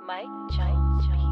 Mike Jones Beats.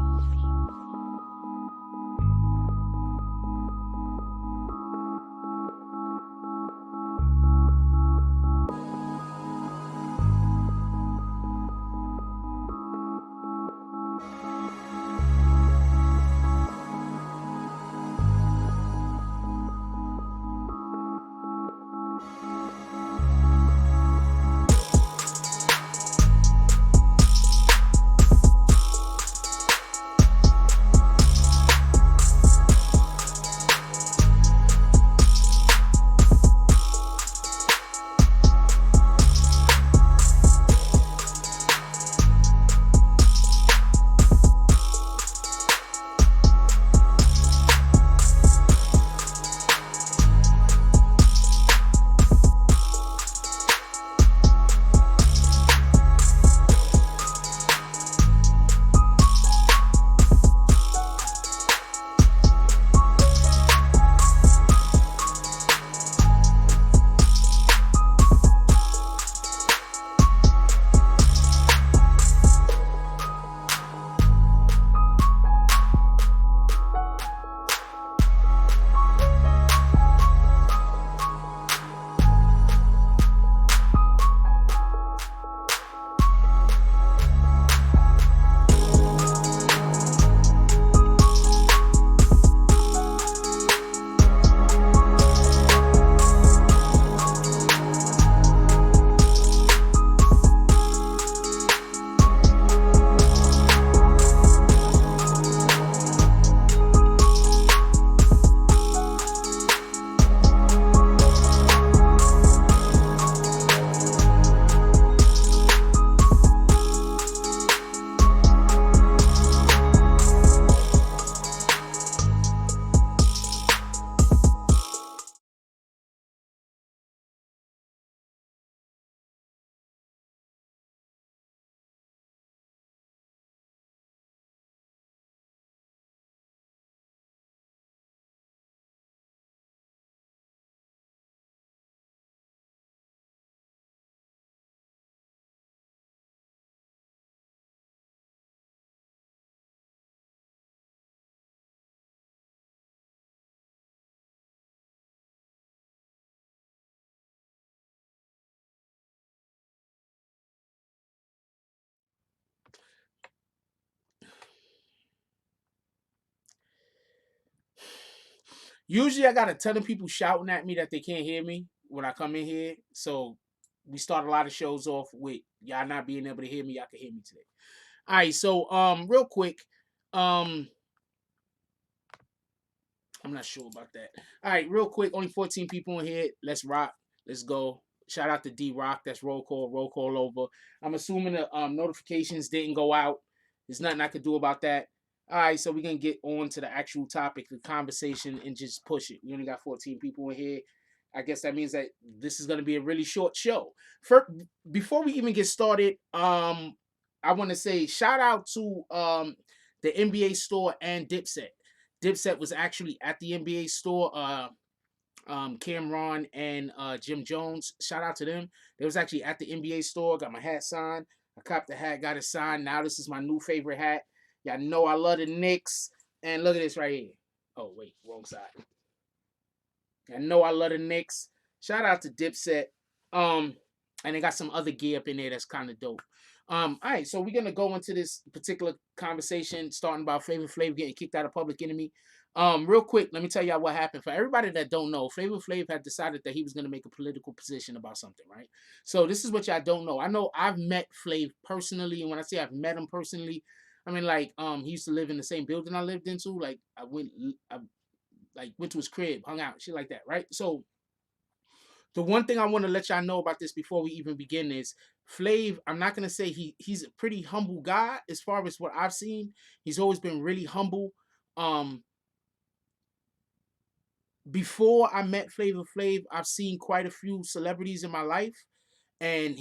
Usually I got a ton of people shouting at me that they can't hear me when I come in here. So we start a lot of shows off with y'all not being able to hear me. Y'all can hear me today. All right, so real quick, um, I'm not sure about that. All right, real quick, only 14 people in here. Let's rock. Let's go. Shout out to D Rock. That's roll call over. I'm assuming the notifications didn't go out. There's nothing I could do about that. All right, so we're gonna get on to the actual topic, the conversation, and just push it. We only got 14 people in here. I guess that means that this is gonna be a really short show. Before we even get started, I want to say shout out to the NBA store and Dipset. Dipset was actually at the NBA store. Cameron and Jim Jones. Shout out to them. They was actually at the NBA store. Got my hat signed. I copped the hat, got it signed. Now this is my new favorite hat. Y'all know I love the Knicks. And look at this right here. Oh wait, wrong side. I know I love the Knicks. Shout out to Dipset. And they got some other gear up in there that's kind of dope. All right, so we're gonna go into this particular conversation, starting about Flavor Flav getting kicked out of Public Enemy. Real quick, let me tell y'all what happened. For everybody that don't know, Flavor Flav had decided that he was gonna make a political position about something, right? So this is what y'all don't know. I know I've met Flav personally, and when I say I've met him personally, I mean like he used to live in the same building I lived into. Like I went to his crib, hung out, shit like that, right? So the one thing I want to let y'all know about this before we even begin is Flav. I'm not gonna say he's a pretty humble guy as far as what I've seen. He's always been really humble. Um, Before I met Flavor Flav, I've seen quite a few celebrities in my life, and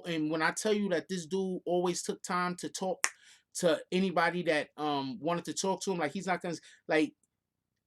and when I tell you that this dude always took time to talk to anybody that wanted to talk to him, like he's not gonna like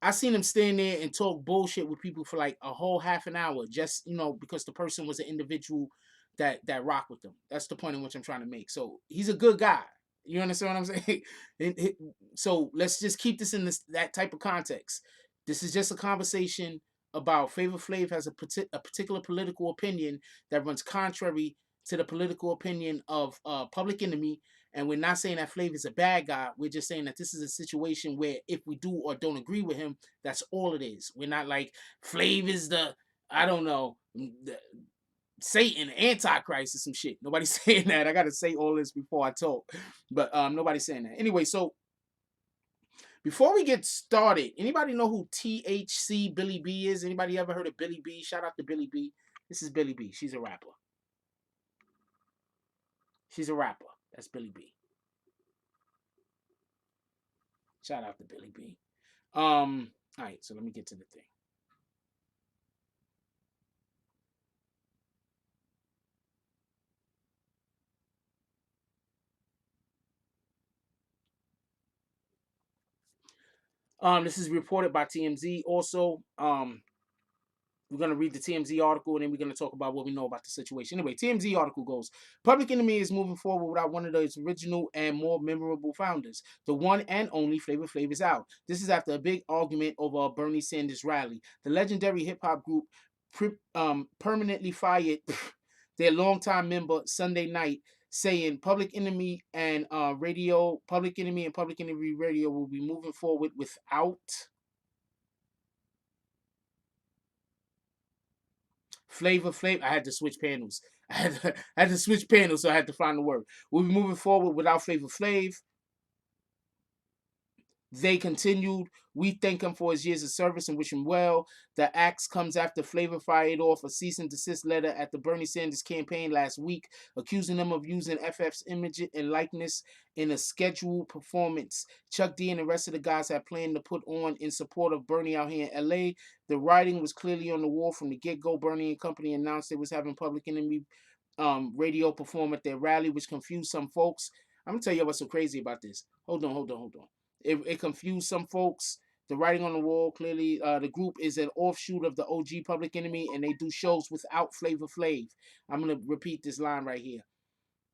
I seen him stand there and talk bullshit with people for like a whole half an hour, just because the person was an individual that rocked with them. That's the point in which I'm trying to make. So he's a good guy. You understand what I'm saying? So let's just keep this in that type of context. This is just a conversation about Flavor Flav has a particular political opinion that runs contrary to the political opinion of Public Enemy, and we're not saying that Flav is a bad guy. We're just saying that this is a situation where if we do or don't agree with him, that's all it is. We're not like Flav is the, I don't know, Satan, Antichrist, or some shit. Nobody's saying that. I gotta say all this before I talk, but nobody's saying that. Anyway, so before we get started, anybody know who THC Billy B is? Anybody ever heard of Billy B? Shout out to Billy B. This is Billy B. She's a rapper. She's a rapper. That's Billy B. Shout out to Billy B. All right, so let me get to the thing. This is reported by TMZ. Also, we're going to read the TMZ article, and then we're going to talk about what we know about the situation. Anyway, TMZ article goes, Public Enemy is moving forward without one of its original and more memorable founders. The one and only Flavor Flav is out. This is after a big argument over a Bernie Sanders rally. The legendary hip-hop group permanently fired their longtime member Sunday night, saying Public Enemy and Public Enemy and Public Enemy Radio will be moving forward without Flavor Flav. I had to switch panels. I had to switch panels, so I had to find the word. We'll be moving forward without Flavor Flav. They continued, we thank him for his years of service and wish him well. The axe comes after Flavor fired off a cease and desist letter at the Bernie Sanders campaign last week, accusing them of using FF's image and likeness in a scheduled performance Chuck D and the rest of the guys had planned to put on in support of Bernie out here in LA. The writing was clearly on the wall from the get-go. Bernie and company announced they was having Public Enemy radio perform at their rally, which confused some folks. I'm gonna tell you what's so crazy about this. Hold on. It confused some folks. The writing on the wall clearly, the group is an offshoot of the OG Public Enemy, and they do shows without Flavor Flav. I'm gonna repeat this line right here.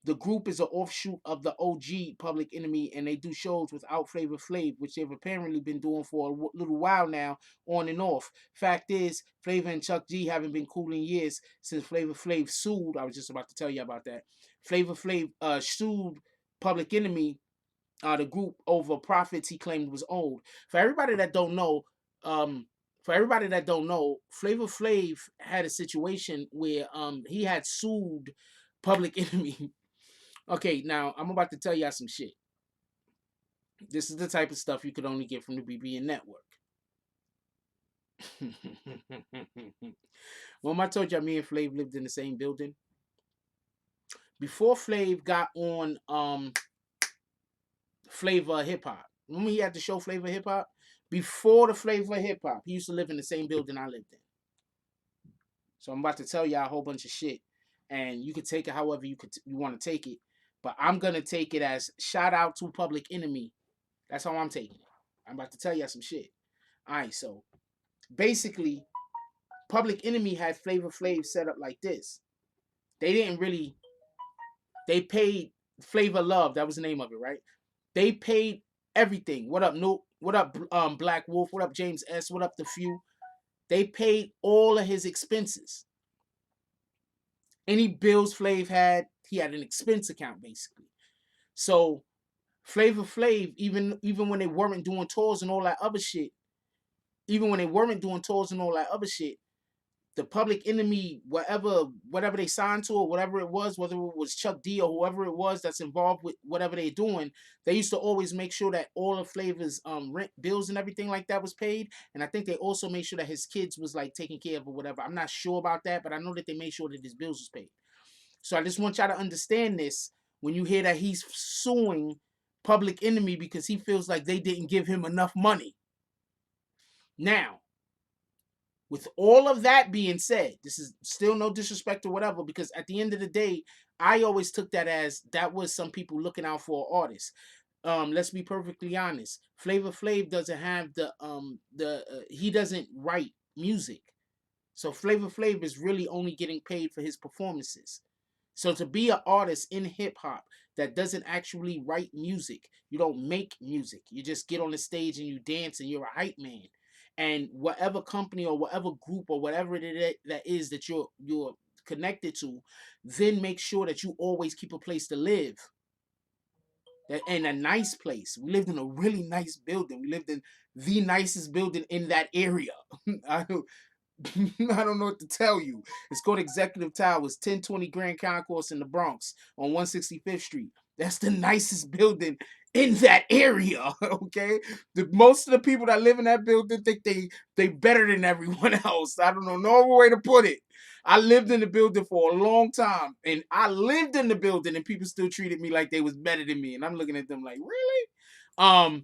The group is an offshoot of the OG Public Enemy, and they do shows without Flavor Flav, which they've apparently been doing for a little while now, on and off. Fact is, Flavor and Chuck G haven't been cool in years since Flavor Flav sued. I was just about to tell you about that. Flavor Flav sued Public Enemy, the group, over profits he claimed was owed. For everybody that don't know, Flavor Flav had a situation where he had sued Public Enemy. Okay, now I'm about to tell y'all some shit. This is the type of stuff you could only get from the BBN Network. When I told y'all me and Flav lived in the same building, before Flav got on Flavor Hip Hop, remember he had the show Flavor Hip Hop? Before the Flavor Hip Hop, he used to live in the same building I lived in. So I'm about to tell y'all a whole bunch of shit, and you could take it however you want to take it. But I'm gonna take it as shout out to Public Enemy. That's how I'm taking it. I'm about to tell y'all some shit. All right, so basically, Public Enemy had Flavor Flav set up like this. They didn't really. They paid Flavor Love. That was the name of it, right? They paid everything. What up, No? What up, Black Wolf? What up, James S? What up, The Few? They paid all of his expenses. Any bills Flav had, he had an expense account basically. So Flavor Flav, even when they weren't doing tours and all that other shit, the Public Enemy, whatever they signed to or whatever it was, whether it was Chuck D or whoever it was that's involved with whatever they're doing, they used to always make sure that all of Flavor's rent bills and everything like that was paid. And I think they also made sure that his kids was like taken care of or whatever. I'm not sure about that, but I know that they made sure that his bills was paid. So I just want y'all to understand this when you hear that he's suing Public Enemy because he feels like they didn't give him enough money. Now, with all of that being said, this is still no disrespect or whatever, because at the end of the day, I always took that as that was some people looking out for artists. Let's be perfectly honest. Flavor Flav doesn't have he doesn't write music. So Flavor Flav is really only getting paid for his performances. So to be an artist in hip hop, that doesn't actually write music. You don't make music. You just get on the stage and you dance and you're a hype man. And whatever company or whatever group or whatever that is that you're connected to, then make sure that you always keep a place to live. That in a nice place. We lived in a really nice building. We lived in the nicest building in that area. I don't, I don't know what to tell you. It's called Executive Towers, 1020 Grand Concourse in the Bronx on 165th Street. That's the nicest building in that area. Okay, most of the people that live in that building think they better than everyone else. I don't know no other way to put it. I lived in the building for a long time, and I lived in the building, and people still treated me like they was better than me, and I'm looking at them like, really?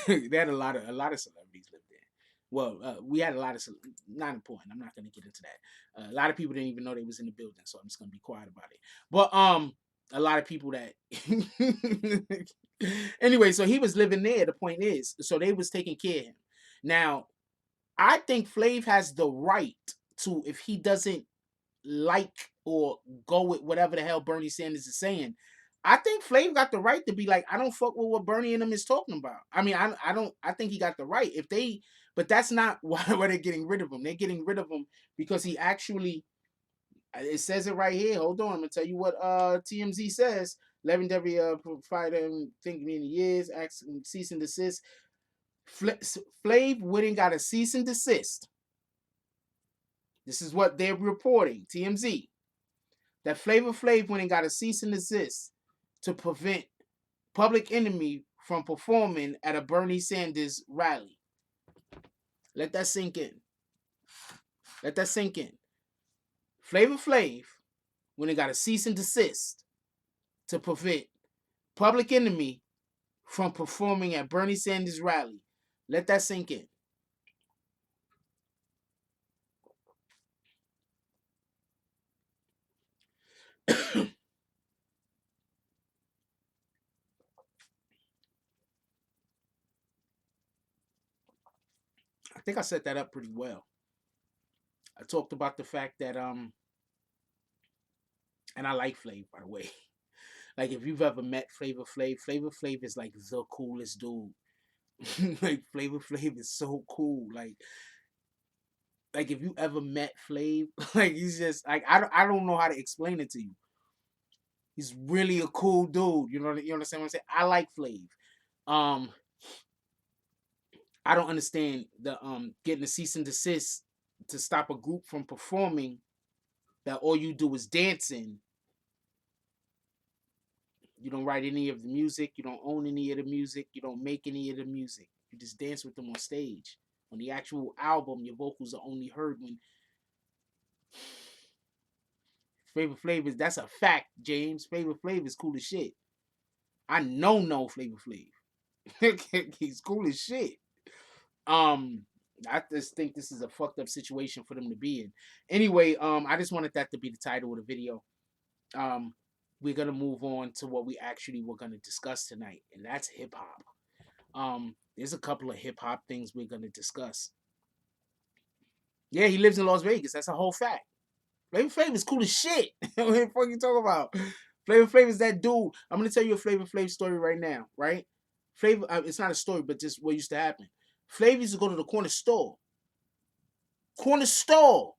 They had a lot of celebrities live there. Well, we had a lot of not important. I'm not going to get into that. A lot of people didn't even know they was in the building, so I'm just going to be quiet about it. But a lot of people that anyway, so he was living there. The point is, so they was taking care of him. Now, I think Flav has the right to, if he doesn't like or go with whatever the hell Bernie Sanders is saying. I think Flav got the right to be like, I don't fuck with what Bernie and them is talking about. I mean, I don't. I think he got the right. If they, but that's not why they're getting rid of him. They're getting rid of him because he actually. It says it right here. Hold on, I'm gonna tell you what TMZ says. Legendary fighter think in years, cease and desist. Flav Whitten got a cease and desist. This is what they're reporting. TMZ. That Flavor Flav went and got a cease and desist to prevent Public Enemy from performing at a Bernie Sanders rally. Let that sink in. Let that sink in. Flavor Flav went and got a cease and desist to prevent Public Enemy from performing at Bernie Sanders rally. Let that sink in. I think I set that up pretty well. I talked about the fact that and I like Flav, by the way. Like, if you've ever met Flavor Flav is like the coolest dude. Like, Flavor Flav is so cool. Like if you ever met Flav, like he's just like I don't know how to explain it to you. He's really a cool dude. You understand what I'm saying? I like Flav. Um, I don't understand the getting a cease and desist to stop a group from performing that all you do is dancing. You don't write any of the music. You don't own any of the music. You don't make any of the music. You just dance with them on stage. On the actual album, your vocals are only heard when Flavor Flav is, that's a fact, James. Flavor Flav is cool as shit. I know Flavor Flav. He's cool as shit. I just think this is a fucked up situation for them to be in. Anyway, I just wanted that to be the title of the video. We're gonna move on to what we actually were gonna discuss tonight, and that's hip hop. There's a couple of hip hop things we're gonna discuss. Yeah, he lives in Las Vegas. That's a whole fact. Flavor Flav is cool as shit. What the fuck you talking about? Flavor Flav is that dude. I'm gonna tell you a Flavor Flav story right now, right? Flavor, it's not a story, but just what used to happen. Flav used to go to the corner store. Corner store.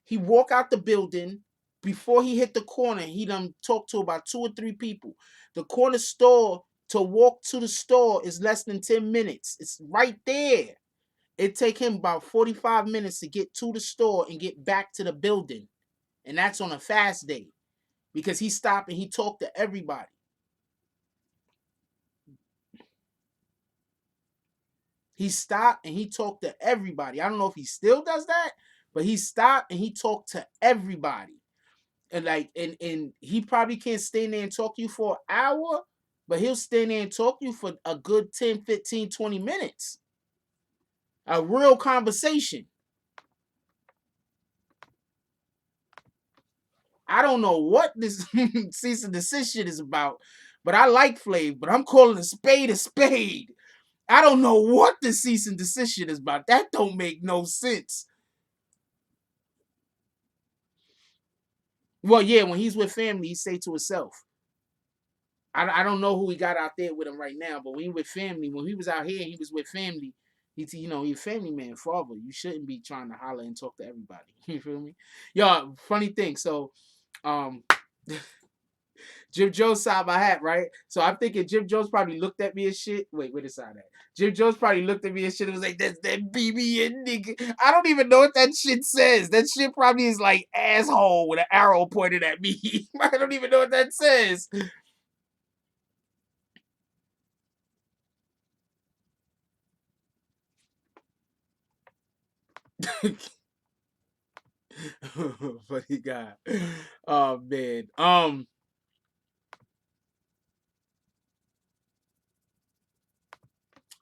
He walk out the building. Before he hit the corner, he done talked to about 2 or 3 people. The corner store, to walk to the store is less than 10 minutes. It's right there. It take him about 45 minutes to get to the store and get back to the building. And that's on a fast day. Because he stopped and he talked to everybody. He stopped and he talked to everybody. I don't know if he still does that, but he stopped and he talked to everybody. And and he probably can't stand there and talk to you for an hour, but he'll stand there and talk to you for a good 10, 15, 20 minutes. A real conversation. I don't know what this cease and desist shit is about, but I like Flav, but I'm calling a spade a spade. I don't know what the cease and desist shit is about. That don't make no sense. Well, yeah, when he's with family, he say to himself. I don't know who he got out there with him right now, but when he with family, when he was out here, he was with family. He's he's a family man, father. You shouldn't be trying to holler and talk to everybody. You feel me? Yo, funny thing. So, um, Jim Jones signed my hat, right? So I'm thinking Jim Jones probably looked at me and shit. Wait, where the sign at? Jim Jones probably looked at me and shit and was like, that's that BBN nigga. I don't even know what that shit says. That shit probably is like asshole with an arrow pointed at me. I don't even know what that says. Funny guy. Oh man.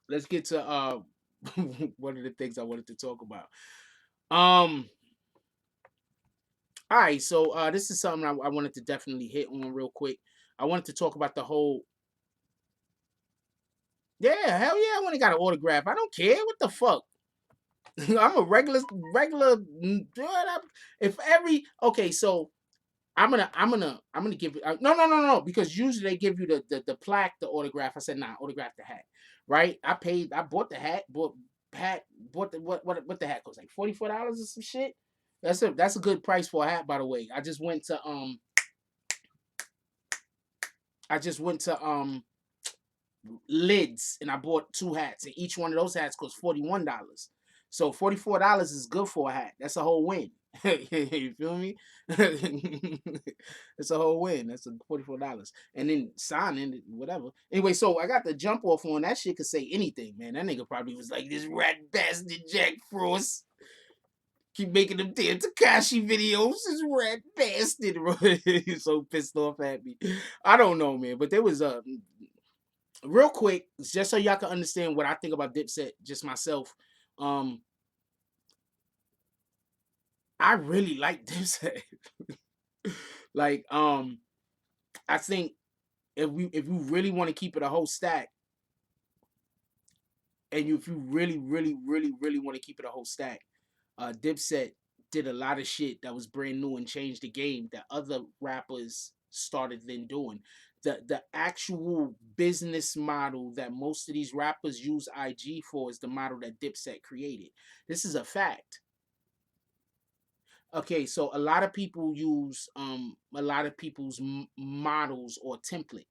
Let's get to one of the things I wanted to talk about. All right, so this is something I wanted to definitely hit on real quick. I wanted to talk about the whole. Yeah, hell yeah, I want to got an autograph. I don't care what the fuck. I'm a regular. If every okay, so I'm gonna give it. No, because usually they give you the plaque, the autograph. I said nah, autograph the hat, right? I bought the hat, bought the what the hat cost like $44 or some shit. That's a good price for a hat, by the way. I just went to Lids and I bought two hats, and each one of those hats cost $41. So $44 is good for a hat. That's a whole win. You feel me? It's a whole win. That's a $44. And then signing it, whatever. Anyway, so I got the jump off on that shit could say anything, man. That nigga probably was like this rat bastard Jack Frost. Keep making them damn Takashi videos. This rat bastard. He's so pissed off at me. I don't know, man. But there was a real quick, just so y'all can understand what I think about Dipset, just myself. Um, I really like Dipset. Like, I think if you really want to keep it a whole stack, and if you really want to keep it a whole stack, Dipset did a lot of shit that was brand new and changed the game that other rappers started then doing. The actual business model that most of these rappers use IG for is the model that Dipset created. This is a fact. Okay, so a lot of people use a lot of people's models or template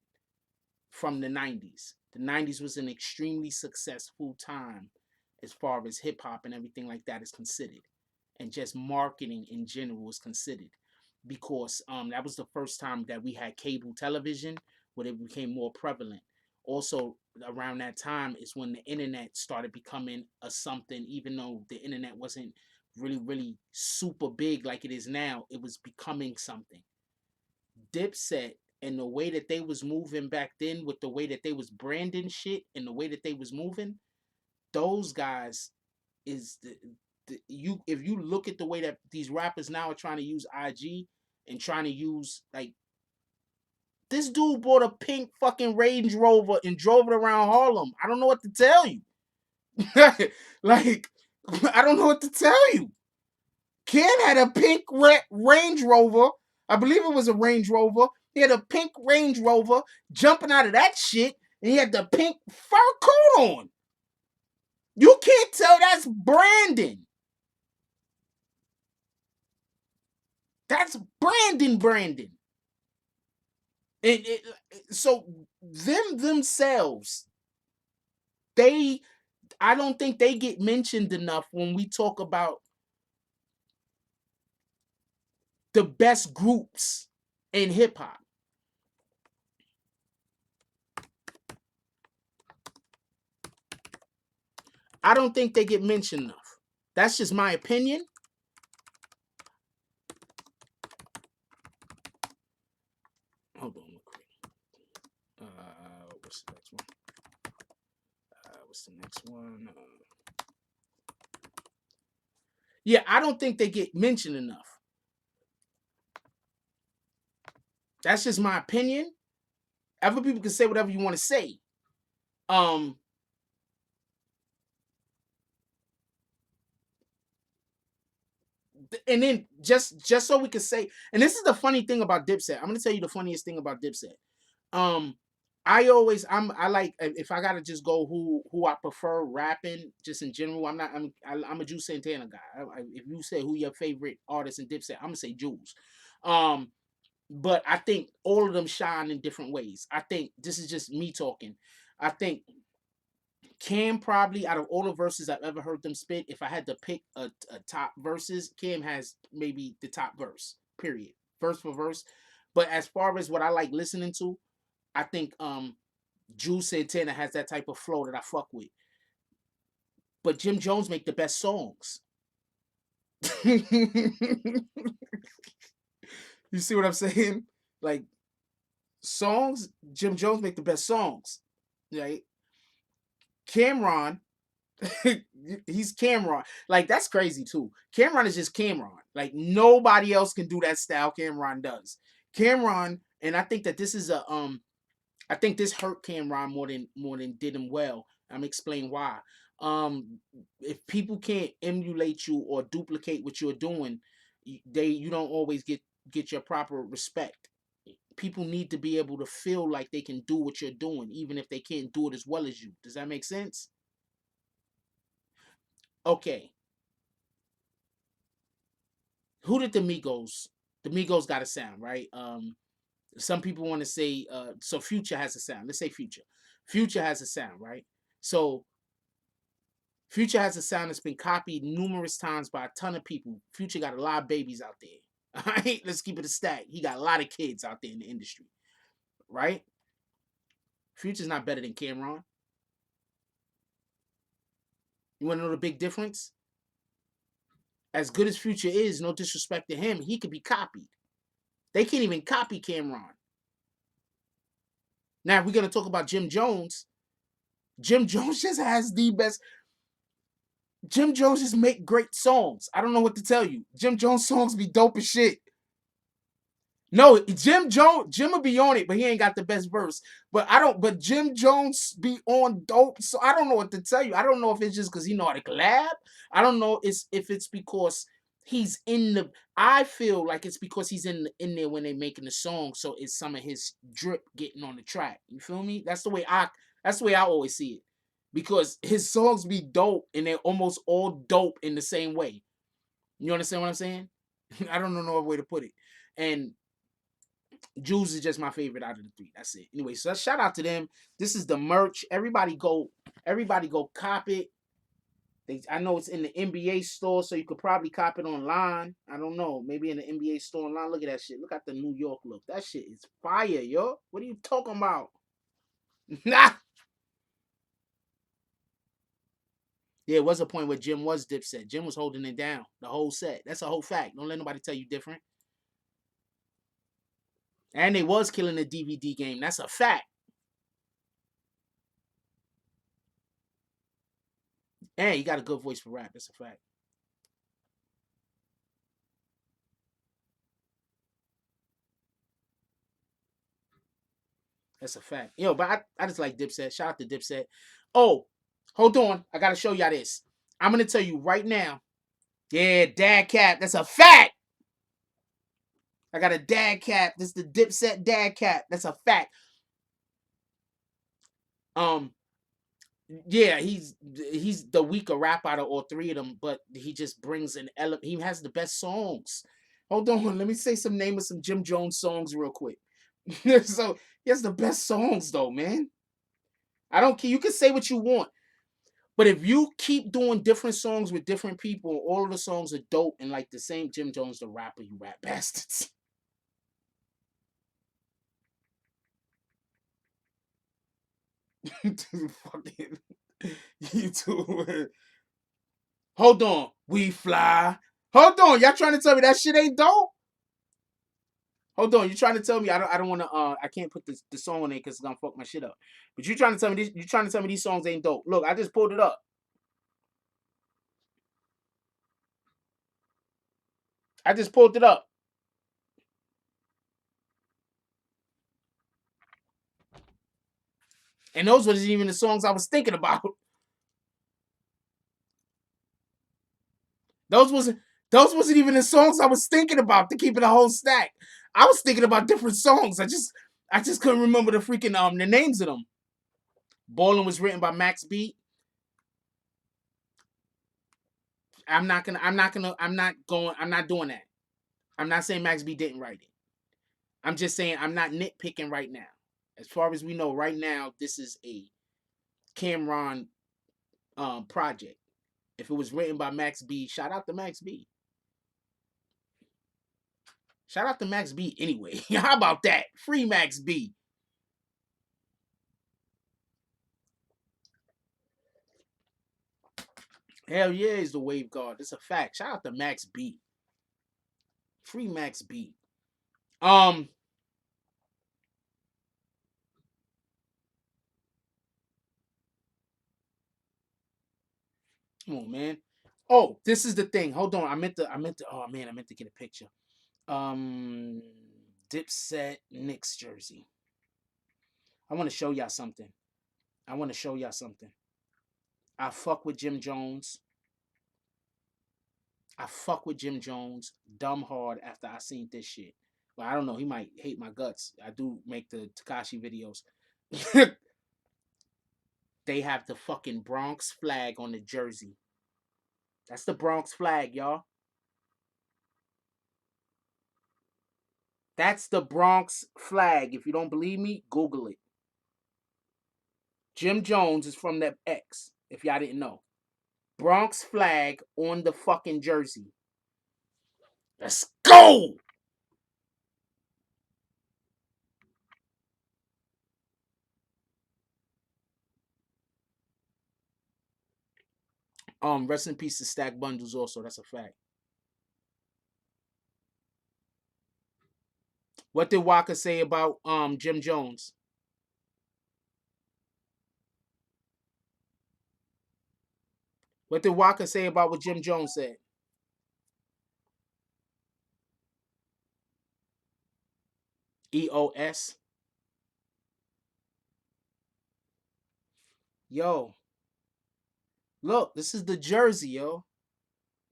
from the 90s. The 90s was an extremely successful time as far as hip hop and everything like that is considered. And just marketing in general is considered. Because that was the first time that we had cable television where it became more prevalent. Also, around that time is when the internet started becoming a something, even though the internet wasn't really super big like it is now, it was becoming something. Dipset and the way that they was moving back then with the way that they was branding shit and the way that they was moving, those guys is you if you look at the way that these rappers now are trying to use IG and trying to use like this dude bought a pink fucking Range Rover and drove it around Harlem. I don't know what to tell you. Like I don't know what to tell you. Ken had a pink Range Rover. I believe it was a Range Rover. He had a pink Range Rover jumping out of that shit, and he had the pink fur coat on. You can't tell that's branding. That's branding. It, so them themselves, they I don't think they get mentioned enough when we talk about the best groups in hip hop. I don't think they get mentioned enough. That's just my opinion. Hold on, real quick. What's the next one? What's the next one? Yeah, I don't think they get mentioned enough. That's just my opinion. Other people can say whatever you want to say. Um, And then just so we could say, and this is the funny thing about Dipset. I'm gonna tell you the funniest thing about Dipset. Um, I like, if I gotta just go who I prefer rapping just in general. I'm a Juice Santana guy. If you say who your favorite artist in Dipset, I'm gonna say Jules. Um, but I think all of them shine in different ways. I think this is just me talking. I think Cam probably, out of all the verses I've ever heard them spit, if I had to pick a top verses, Cam has maybe the top verse. Period. Verse for verse. But as far as what I like listening to, I think Juice Santana has that type of flow that I fuck with. But Jim Jones make the best songs. You see what I'm saying? Like, songs, Jim Jones make the best songs. Right? Cameron, he's Cameron. Like, that's crazy too. Cameron is just Cameron. Like, nobody else can do that style Cameron does. Cameron, and I think that this is I think this hurt Cameron more than did him well. I'm gonna explain why. If people can't emulate you or duplicate what you're doing, you don't always get your proper respect. People need to be able to feel like they can do what you're doing, even if they can't do it as well as you. Does that make sense? Okay. Who did the Migos? The Migos got a sound, right? Some people want to say so Future has a sound. Let's say Future. Future has a sound, right? So Future has a sound that's been copied numerous times by a ton of people. Future got a lot of babies out there. All right, let's keep it a stack. He got a lot of kids out there in the industry, right? Future's not better than Cameron. You want to know the big difference? As good as Future is, no disrespect to him, he could be copied. They can't even copy Cameron. Now, if we're gonna talk about Jim Jones, Jim Jones just has the best. Jim Jones just make great songs. I don't know what to tell you. Jim Jones songs be dope as shit. No, Jim will be on it, but he ain't got the best verse. But Jim Jones be on dope. So I don't know what to tell you. I don't know if it's just because he know how to collab. I don't know if it's because he's in the. I feel like it's because he's in there when they making the song, so it's some of his drip getting on the track. You feel me? That's the way I always see it. Because his songs be dope and they're almost all dope in the same way. You understand what I'm saying? I don't know no other way to put it. And Jules is just my favorite out of the three. That's it. Anyway, so shout out to them. This is the merch. Everybody go cop it. I know it's in the NBA store, so you could probably cop it online. I don't know. Maybe in the NBA store online. Look at that shit. Look at the New York look. That shit is fire, yo. What are you talking about? Nah. Yeah, it was a point where Jim was Dipset. Jim was holding it down the whole set. That's a whole fact. Don't let nobody tell you different. And they was killing the DVD game. That's a fact. And he got a good voice for rap. That's a fact. That's a fact. Yo, but I just like Dipset. Shout out to Dipset. Oh, hold on. I gotta show y'all this. I'm gonna tell you right now. Yeah, dad cap. That's a fact. I got a dad cap. This is the Dipset dad cap. That's a fact. Um, yeah, he's the weaker rap out of all three of them, but he just brings an element. He has the best songs. Hold on, let me say some name of some Jim Jones songs real quick. So he has the best songs though, man. I don't care. You can say what you want. But if you keep doing different songs with different people, all of the songs are dope and like the same Jim Jones, the rapper, you rap bastards. Fucking you two. Hold on. We fly. Hold on. Y'all trying to tell me that shit ain't dope? Hold on. You trying to tell me I don't wanna I can't put the song on it because it's gonna fuck my shit up. But you trying to tell me this, you trying to tell me these songs ain't dope. Look, I just pulled it up. I just pulled it up. And those wasn't even the songs I was thinking about. Those wasn't Those wasn't even the songs I was thinking about to keep it a whole stack. I was thinking about different songs. I just couldn't remember the freaking the names of them. Ballin' was written by Max B. I'm not doing that. I'm not saying Max B didn't write it. I'm just saying I'm not nitpicking right now. As far as we know, right now, this is a Cameron project. If it was written by Max B, shout out to Max B. Shout out to Max B anyway. How about that? Free Max B. Hell yeah, is the wave guard. It's a fact. Shout out to Max B. Free Max B. Um, Come on, man. Oh, this is the thing. Hold on. Oh man, I meant to get a picture. Um, Dipset Knicks jersey. I want to show y'all something. I want to show y'all something. I fuck with Jim Jones. I fuck with Jim Jones dumb hard after I seen this shit. Well, I don't know. He might hate my guts. I do make the Takashi videos. They have the fucking Bronx flag on the jersey. That's the Bronx flag, y'all. That's the Bronx flag. If you don't believe me, Google it. Jim Jones is from the X, if y'all didn't know. Bronx flag on the fucking jersey. Let's go! Rest in peace to Stack Bundles also. That's a fact. What did Walker say about Jim Jones? What did Walker say about what Jim Jones said? EOS. Yo, look, this is the jersey, yo.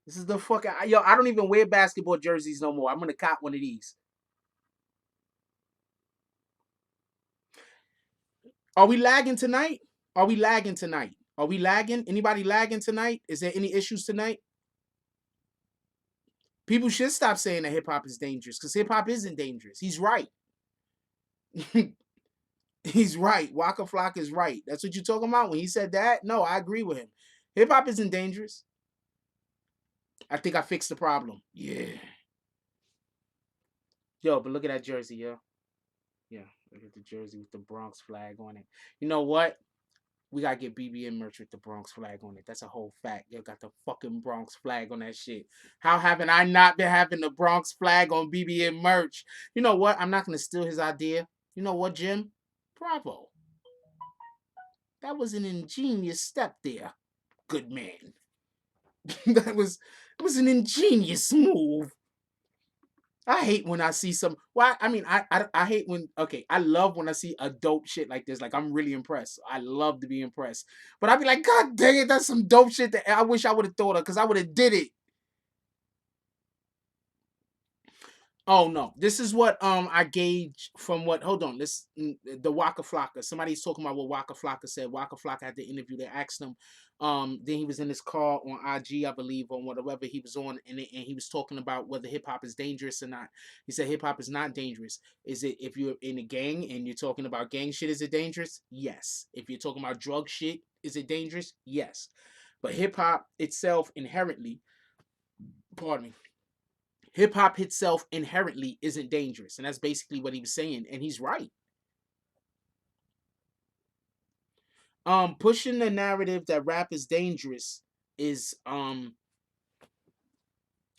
This is the fucking yo. I don't even wear basketball jerseys no more. I'm gonna cop one of these. Are we lagging tonight? Are we lagging tonight? Are we lagging? Anybody lagging tonight? Is there any issues tonight? People should stop saying that hip hop is dangerous because hip hop isn't dangerous. He's right. He's right. Waka Flocka is right. That's what you're talking about when he said that. No, I agree with him. Hip hop isn't dangerous. I think I fixed the problem. Yeah. Yo, but look at that jersey, yo. Yeah, look at the jersey with the Bronx flag on it. You know what? We gotta get BBN merch with the Bronx flag on it. That's a whole fact. Yo, got the fucking Bronx flag on that shit. How haven't I not been having the Bronx flag on BBN merch? You know what? I'm not gonna steal his idea. You know what, Jim? Bravo. That was an ingenious step there, good man. that was it was an ingenious move. I hate when I see some. Well, I mean, I hate when. Okay, I love when I see a dope shit like this. Like I'm really impressed. I love to be impressed. But I'd be like, God dang it, that's some dope shit that I wish I would have thought of because I would have did it. Oh no, this is what I gauge from what. Hold on, the Waka Flocka. Somebody's talking about what Waka Flocka said. Waka Flocka had the interview. They asked him. Then he was in his car on IG, I believe, on whatever he was on, and he was talking about whether hip hop is dangerous or not. He said hip hop is not dangerous. Is it if you're in a gang and you're talking about gang shit? Is it dangerous? Yes. If you're talking about drug shit, is it dangerous? Yes. But hip hop itself inherently, pardon me, hip hop itself inherently isn't dangerous, and that's basically what he was saying, and he's right. Pushing the narrative that rap is dangerous is I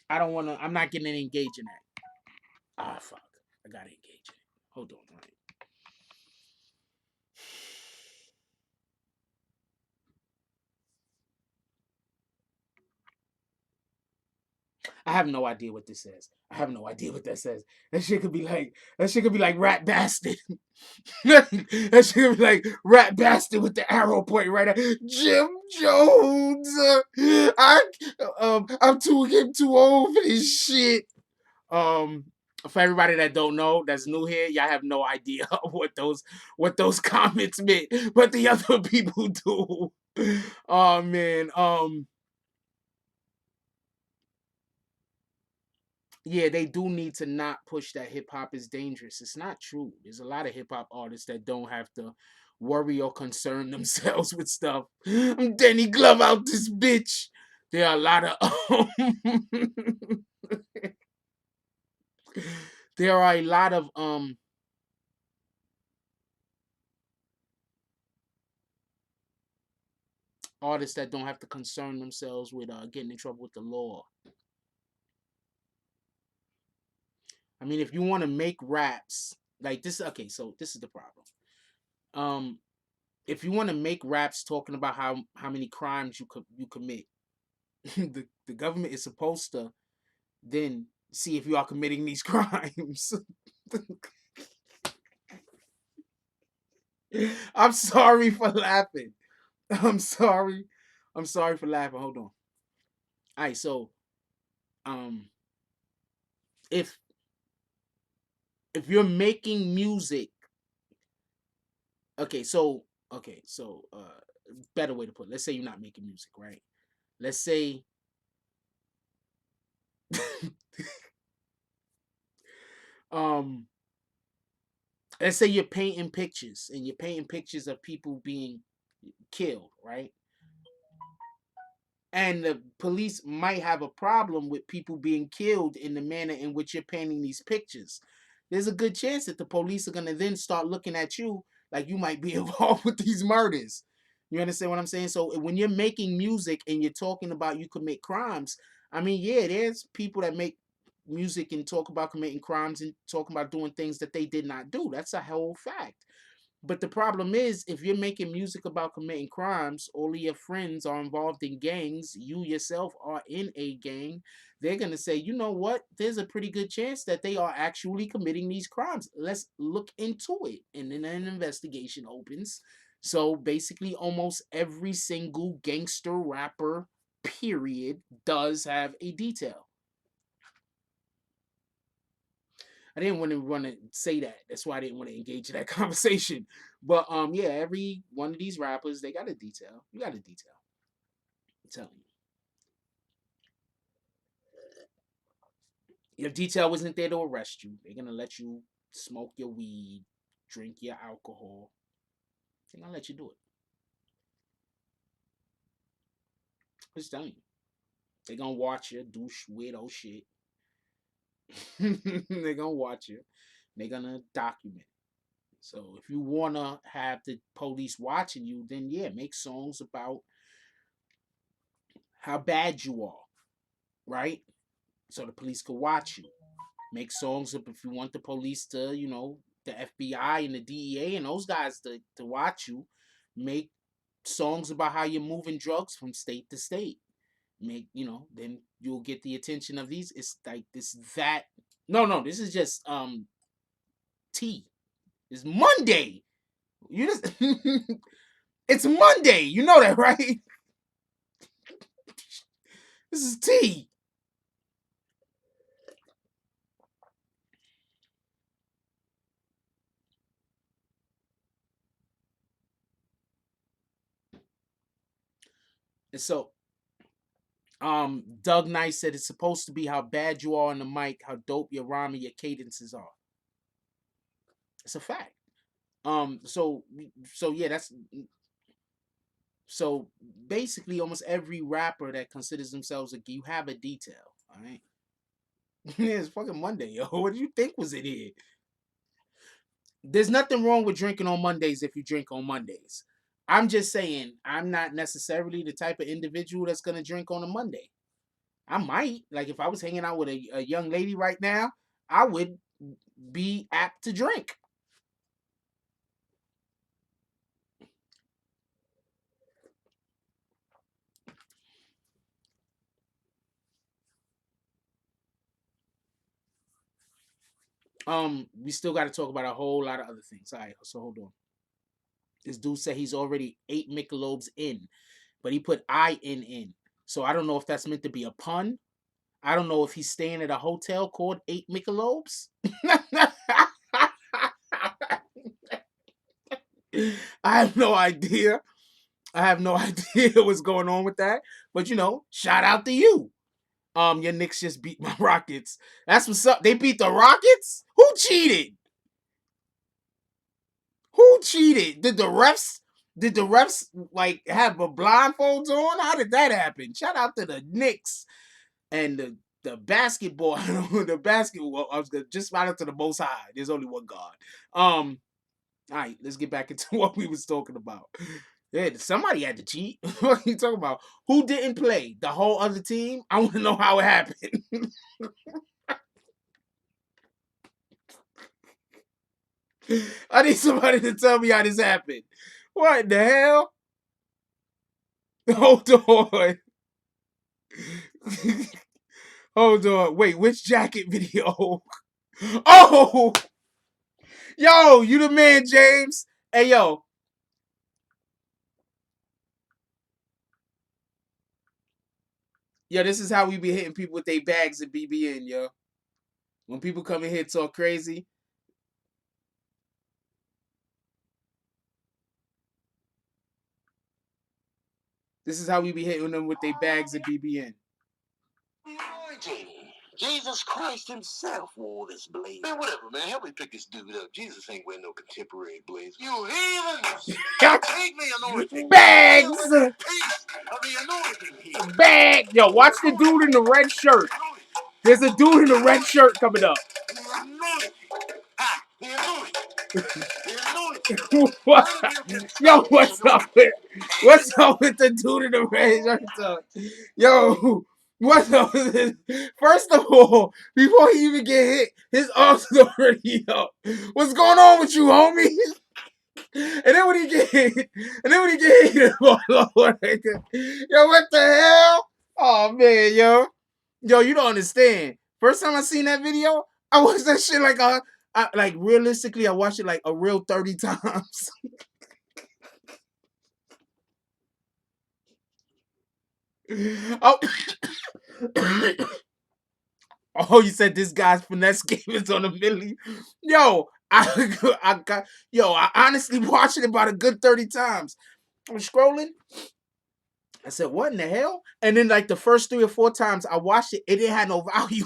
don't want to. I'm not getting engaged in that. Ah, fuck. I gotta engage in it. Hold on, right. I have no idea what this says. I have no idea what that says. That shit could be like rat bastard. That shit could be like rat bastard with the arrow pointing right at Jim Jones. I'm too old for this shit. Um, for everybody that don't know, that's new here, y'all have no idea what those comments meant, but the other people do. Oh man. Yeah, they do need to not push that hip hop is dangerous. It's not true. There's a lot of hip hop artists that don't have to worry or concern themselves with stuff. I'm Danny Glove out this bitch. There are a lot of there are a lot of artists that don't have to concern themselves with getting in trouble with the law. I mean, if you want to make raps like this, okay, so this is the problem. Um, if you want to make raps talking about how many crimes you commit, the government is supposed to then see if you are committing these crimes. I'm sorry for laughing. I'm sorry. I'm sorry for laughing. Hold on. All right, so um, if you're making music, okay, so better way to put it. Let's say you're not making music, right? Let's say um let's say you're painting pictures and you're painting pictures of people being killed, right? And the police might have a problem with people being killed in the manner in which you're painting these pictures. There's a good chance that the police are going to then start looking at you like you might be involved with these murders. You understand what I'm saying? So when you're making music and you're talking about you commit crimes, I mean, yeah, there's people that make music and talk about committing crimes and talking about doing things that they did not do. That's a whole fact. But the problem is, if you're making music about committing crimes, all of your friends are involved in gangs, you yourself are in a gang, they're going to say, you know what? There's a pretty good chance that they are actually committing these crimes. Let's look into it. And then an investigation opens. So basically, almost every single gangster rapper, period, does have a detail. I didn't want to say that. That's why I didn't want to engage in that conversation. But yeah, every one of these rappers, they got a detail. You got a detail. I'm telling you. Your detail wasn't there to arrest you. They're gonna let you smoke your weed, drink your alcohol. They're gonna let you do it. I'm just telling you. They're gonna watch you do weirdo shit. They're gonna watch you. They're gonna document. So if you wanna have the police watching you, then yeah, make songs about how bad you are, right? So the police could watch you. Make songs up if you want the police to, the FBI and the DEA and those guys to watch you. Make songs about how you're moving drugs from state to state. Then you'll get the attention of these. It's like this that no, this is just T. It's Monday. You just it's Monday. You know that, right? This is T. And so Doug Knight said it's supposed to be how bad you are on the mic, how dope your rhyme and your cadences are. It's a fact. So yeah, that's so basically almost every rapper that considers themselves you have a detail. All right. Yeah, it's fucking Monday, yo. What do you think was in here? There's nothing wrong with drinking on Mondays if you drink on Mondays. I'm just saying I'm not necessarily the type of individual that's gonna drink on a Monday. I might, like, if I was hanging out with a young lady right now, I would be apt to drink. We still got to talk about a whole lot of other things. All right, so hold on. This dude said he's already 8 Michelobes in, but he put in. So I don't know if that's meant to be a pun. I don't know if he's staying at a hotel called 8 Michelobes. I have no idea. I have no idea what's going on with that. But shout out to you. Your Knicks just beat my Rockets. That's what's up. They beat the Rockets? Who cheated? Who cheated? Did the refs like have a blindfolds on? How did that happen? Shout out to the Knicks and the basketball. The basketball. I was just shout out to the Most High. There's only one God. All right, let's get back into what we was talking about. Yeah, somebody had to cheat. What are you talking about? Who didn't play? The whole other team? I want to know how it happened. I need somebody to tell me how this happened. What the hell? Hold on. Hold on. Wait, which jacket video? Oh! Yo, you the man, James. Hey, yo. Yo, this is how we be hitting people with their bags at BBN, yo. When people come in here talk crazy. This is how we be hitting them with their bags at BBN. Jesus Christ himself wore this blazer. Man, whatever, man. Help me pick this dude up. Jesus ain't wearing no contemporary blazer. You heathens! Take the anointing. Bags! Piece of the anointing here. Bag! Yo, watch the dude in the red shirt. There's a dude in the red shirt coming up. The anointing. Ha! The anointing. The anointing. What? Yo, what's up with the dude in the red shirt? Yo, what's up with this? First of all, before he even get hit, his arms is already up. What's going on with you, homie? And then when he get hit, yo, what the hell? Oh man, yo, you don't understand. First time I seen that video, I watched that shit like realistically, I watched it like a real 30 times. Oh, oh, you said this guy's finesse game is on a milli. Yo, I honestly watched it about a good 30 times. I'm scrolling. I said, what in the hell? And then like the first 3 or 4 times I watched it, it didn't have no value.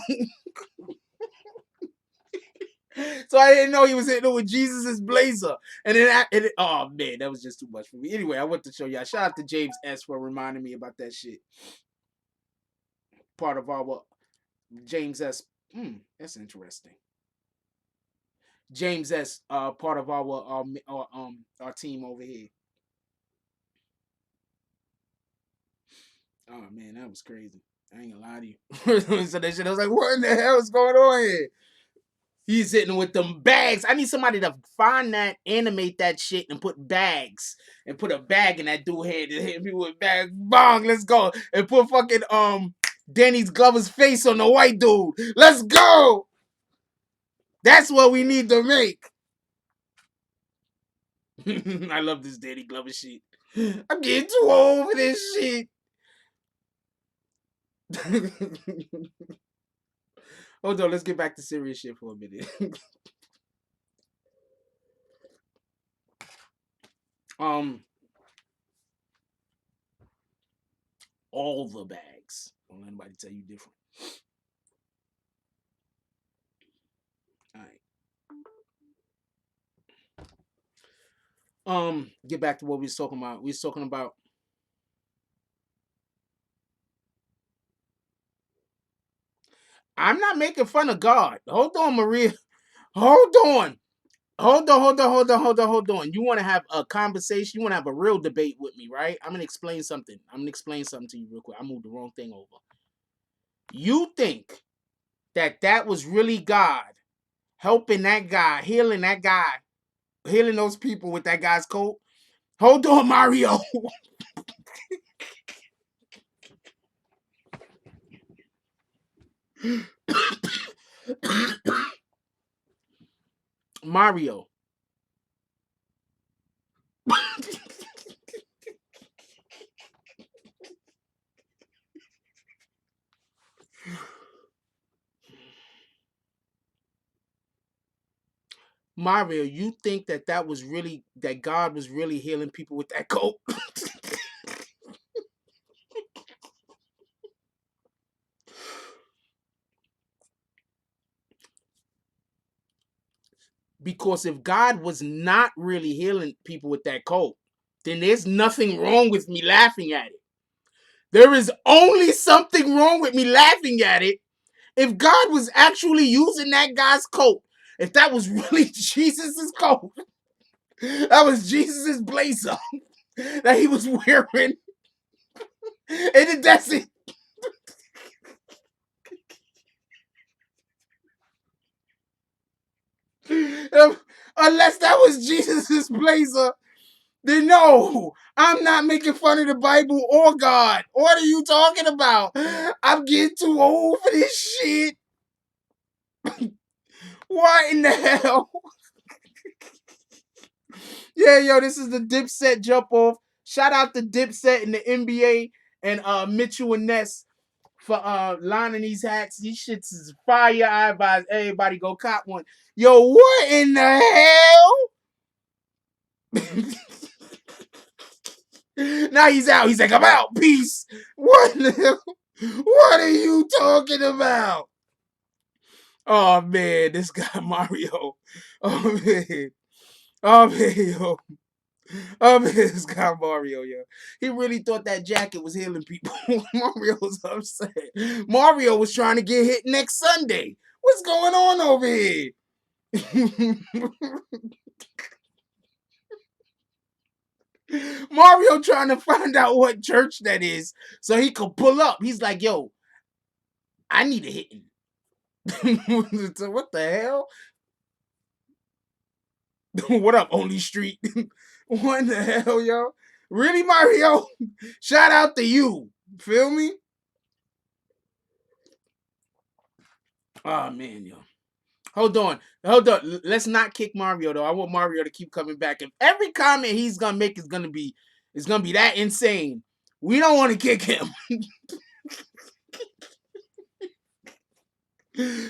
So I didn't know he was hitting it with Jesus' blazer. And then, oh man, that was just too much for me. Anyway, I want to show y'all. Shout out to James S. for reminding me about that shit. Part of our James S. That's interesting. James S. Part of our team over here. Oh man, that was crazy. I ain't gonna lie to you. So that shit, I was like, what in the hell is going on here? He's hitting with them bags. I need somebody to find that, animate that shit, and put bags. And put a bag in that dude head and hit me with bags. Bong, let's go. And put fucking Danny Glover's face on the white dude. Let's go. That's what we need to make. I love this Danny Glover shit. I'm getting too old for this shit. Hold on, let's get back to serious shit for a minute. All the bags. Don't let anybody tell you different. All right. Get back to what we was talking about. We was talking about I'm not making fun of God. Hold on, Maria. Hold on. Hold on. You want to have a conversation? You want to have a real debate with me, right? I'm gonna explain something. To you real quick. I moved the wrong thing over. You think that was really God helping that guy, healing those people with that guy's coat? Hold on, Mario. Mario. Mario, you think that was really that God was really healing people with that coat? Because if God was not really healing people with that coat, then there's nothing wrong with me laughing at it. There is only something wrong with me laughing at it if God was actually using that guy's coat. If that was really Jesus's coat, that was Jesus's blazer that he was wearing, and that's it. Unless that was Jesus's blazer, then no, I'm not making fun of the Bible or God. What are you talking about? I'm getting too old for this shit. What in the hell? Yeah, yo, this is the Dipset jump off. Shout out to Dipset and the NBA and Mitchell and Ness for lining these hats. These shits is fire. I advise everybody go cop one. Yo, what in the hell? Now he's out. He's like, I'm out. Peace. What the hell? What are you talking about? Oh man, this guy Mario. Oh man. Oh man, yo. Oh man, this guy Mario, yo. He really thought that jacket was healing people. Mario was upset. Mario was trying to get hit next Sunday. What's going on over here? Mario trying to find out what church that is so he could pull up. He's like, yo, I need a hitting. So what the hell? What up, Only Street? What in the hell, yo? Really, Mario? Shout out to you. Feel me? Oh man, yo. Hold on. Let's not kick Mario though. I want Mario to keep coming back. If every comment he's gonna make is gonna be that insane, we don't want to kick him.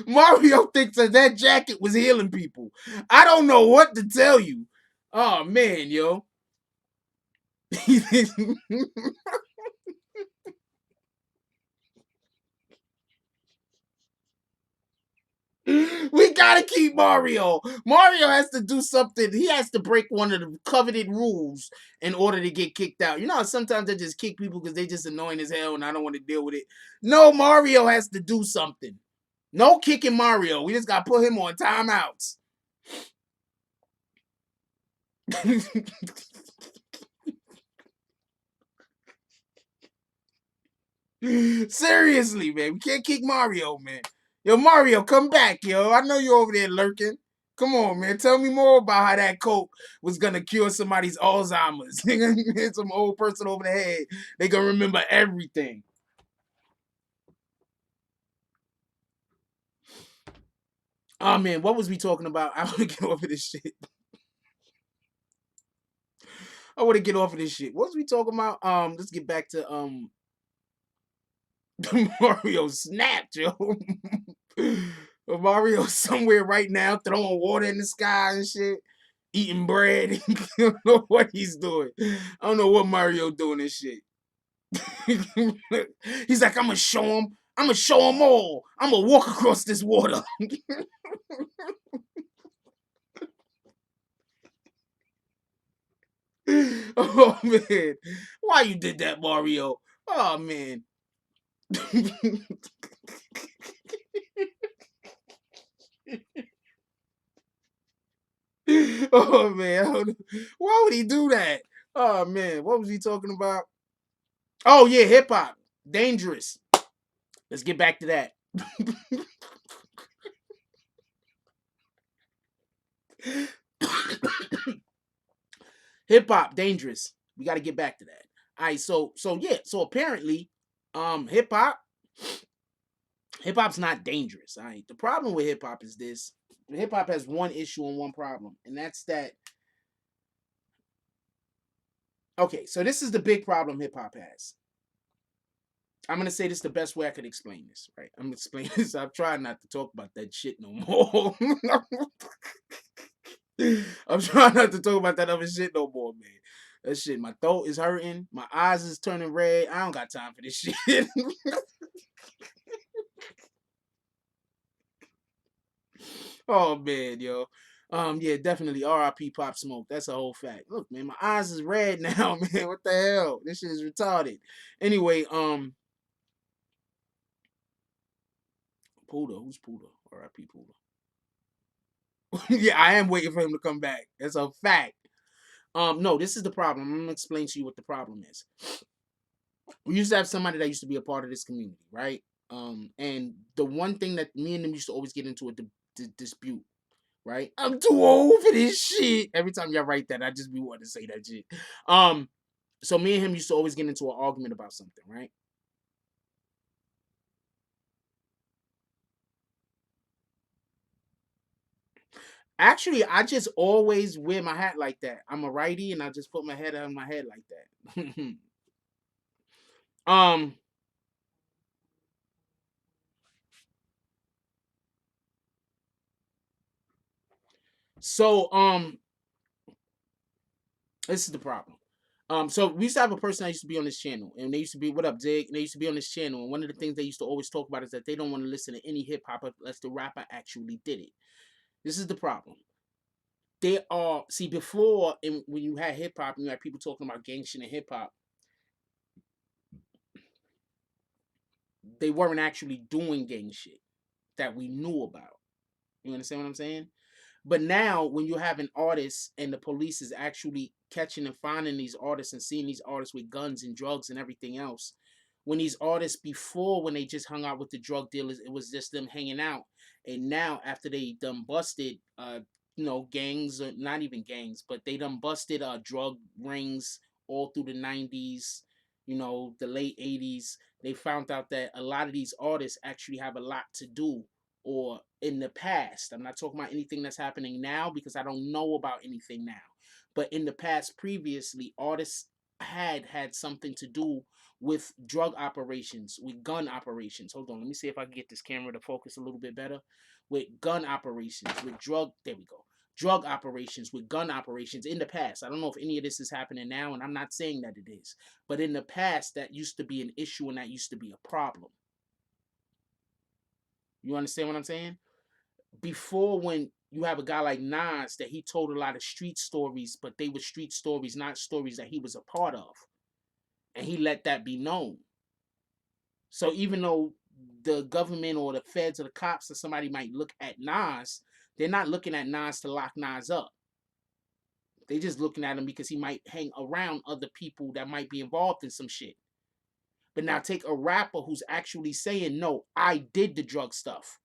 Mario thinks that jacket was healing people. I don't know what to tell you. Oh man, yo. We gotta keep Mario. Mario has to do something. He has to break one of the coveted rules in order to get kicked out. You know how sometimes they just kick people because they just annoying as hell and I don't want to deal with it. No, Mario has to do something. No kicking Mario. We just gotta put him on timeouts. Seriously, man. We can't kick Mario, man. Yo, Mario, come back, yo. I know you're over there lurking. Come on, man. Tell me more about how that coke was gonna cure somebody's Alzheimer's. Hit some old person over the head. They gonna remember everything. Oh man, what was we talking about? I want to get off of this shit. I want to get off of this shit. What was we talking about? Let's get back to Mario snapped, yo. Mario somewhere right now throwing water in the sky and shit, eating bread. I don't know what he's doing. I don't know what Mario doing this shit. He's like, I'm gonna show him. I'm gonna show him all. I'm gonna walk across this water. Oh man, why you did that, Mario? Oh man. Oh man, why would he do that? Oh man, what was he talking about? Oh yeah, hip hop, dangerous. Let's get back to that. Hip hop, dangerous. We got to get back to that. All right, so yeah, so apparently, hip hop's not dangerous. All right, the problem with hip hop is this. hip hop has one issue and one problem, and that's that. Okay, so this is the big problem hip hop has. I'm gonna say this the best way I could explain this, right? I'm gonna explain this. I'm trying not to talk about that shit no more. I'm trying not to talk about that other shit no more, man. That shit, my throat is hurting, my eyes is turning red. I don't got time for this shit. Oh man, yo. Yeah, definitely R.I.P. Pop Smoke. That's a whole fact. Look, man, my eyes is red now, man. What the hell? This shit is retarded. Anyway, Puda, who's Puda? R.I.P. Puda. Yeah, I am waiting for him to come back. That's a fact. No, this is the problem. I'm gonna explain to you what the problem is. We used to have somebody that used to be a part of this community, right? And the one thing that me and them used to always get into a dispute, right? I'm too old for this shit. Every time y'all write that, I just be wanting to say that shit. So me and him used to always get into an argument about something, right? Actually, I just always wear my hat like that. I'm a righty, and I just put my head on my head like that. um. So this is the problem. So we used to have a person that used to be on this channel, and they used to be, what up, Dig? And they used to be on this channel, and one of the things they used to always talk about is that they don't want to listen to any hip hop unless the rapper actually did it. This is the problem. They are, see, before, and when you had hip hop and you had people talking about gang shit and hip hop, they weren't actually doing gang shit that we knew about. You understand what I'm saying? But now, when you have an artist and the police is actually catching and finding these artists and seeing these artists with guns and drugs and everything else, when these artists before, when they just hung out with the drug dealers, it was just them hanging out. And now, after they done busted, gangs, or not even gangs, but they done busted drug rings all through the 90s, the late 80s. They found out that a lot of these artists actually have a lot to do, or in the past. I'm not talking about anything that's happening now because I don't know about anything now. But in the past, previously, artists had something to do with drug operations, with gun operations. Hold on, let me see if I can get this camera to focus a little bit better. With gun operations, with there we go. Drug operations, with gun operations in the past. I don't know if any of this is happening now, and I'm not saying that it is. But in the past, that used to be an issue and that used to be a problem. You understand what I'm saying? Before, when you have a guy like Nas, that he told a lot of street stories, but they were street stories, not stories that he was a part of. And he let that be known. So even though the government or the feds or the cops or somebody might look at Nas, they're not looking at Nas to lock Nas up. They just looking at him because he might hang around other people that might be involved in some shit. But now take a rapper who's actually saying, no, I did the drug stuff.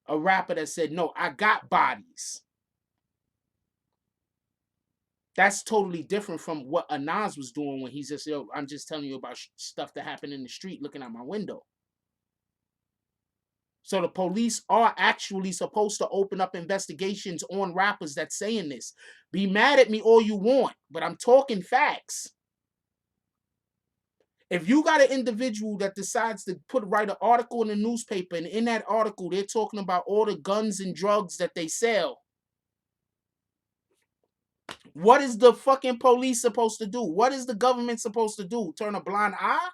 A rapper that said, no, I got bodies. That's totally different from what a Nas was doing when he's just, I'm just telling you about stuff that happened in the street looking out my window. So the police are actually supposed to open up investigations on rappers that's saying this. Be mad at me all you want, but I'm talking facts. If you got an individual that decides to write an article in the newspaper, and in that article they're talking about all the guns and drugs that they sell, what is the fucking police supposed to do? What is the government supposed to do? Turn a blind eye?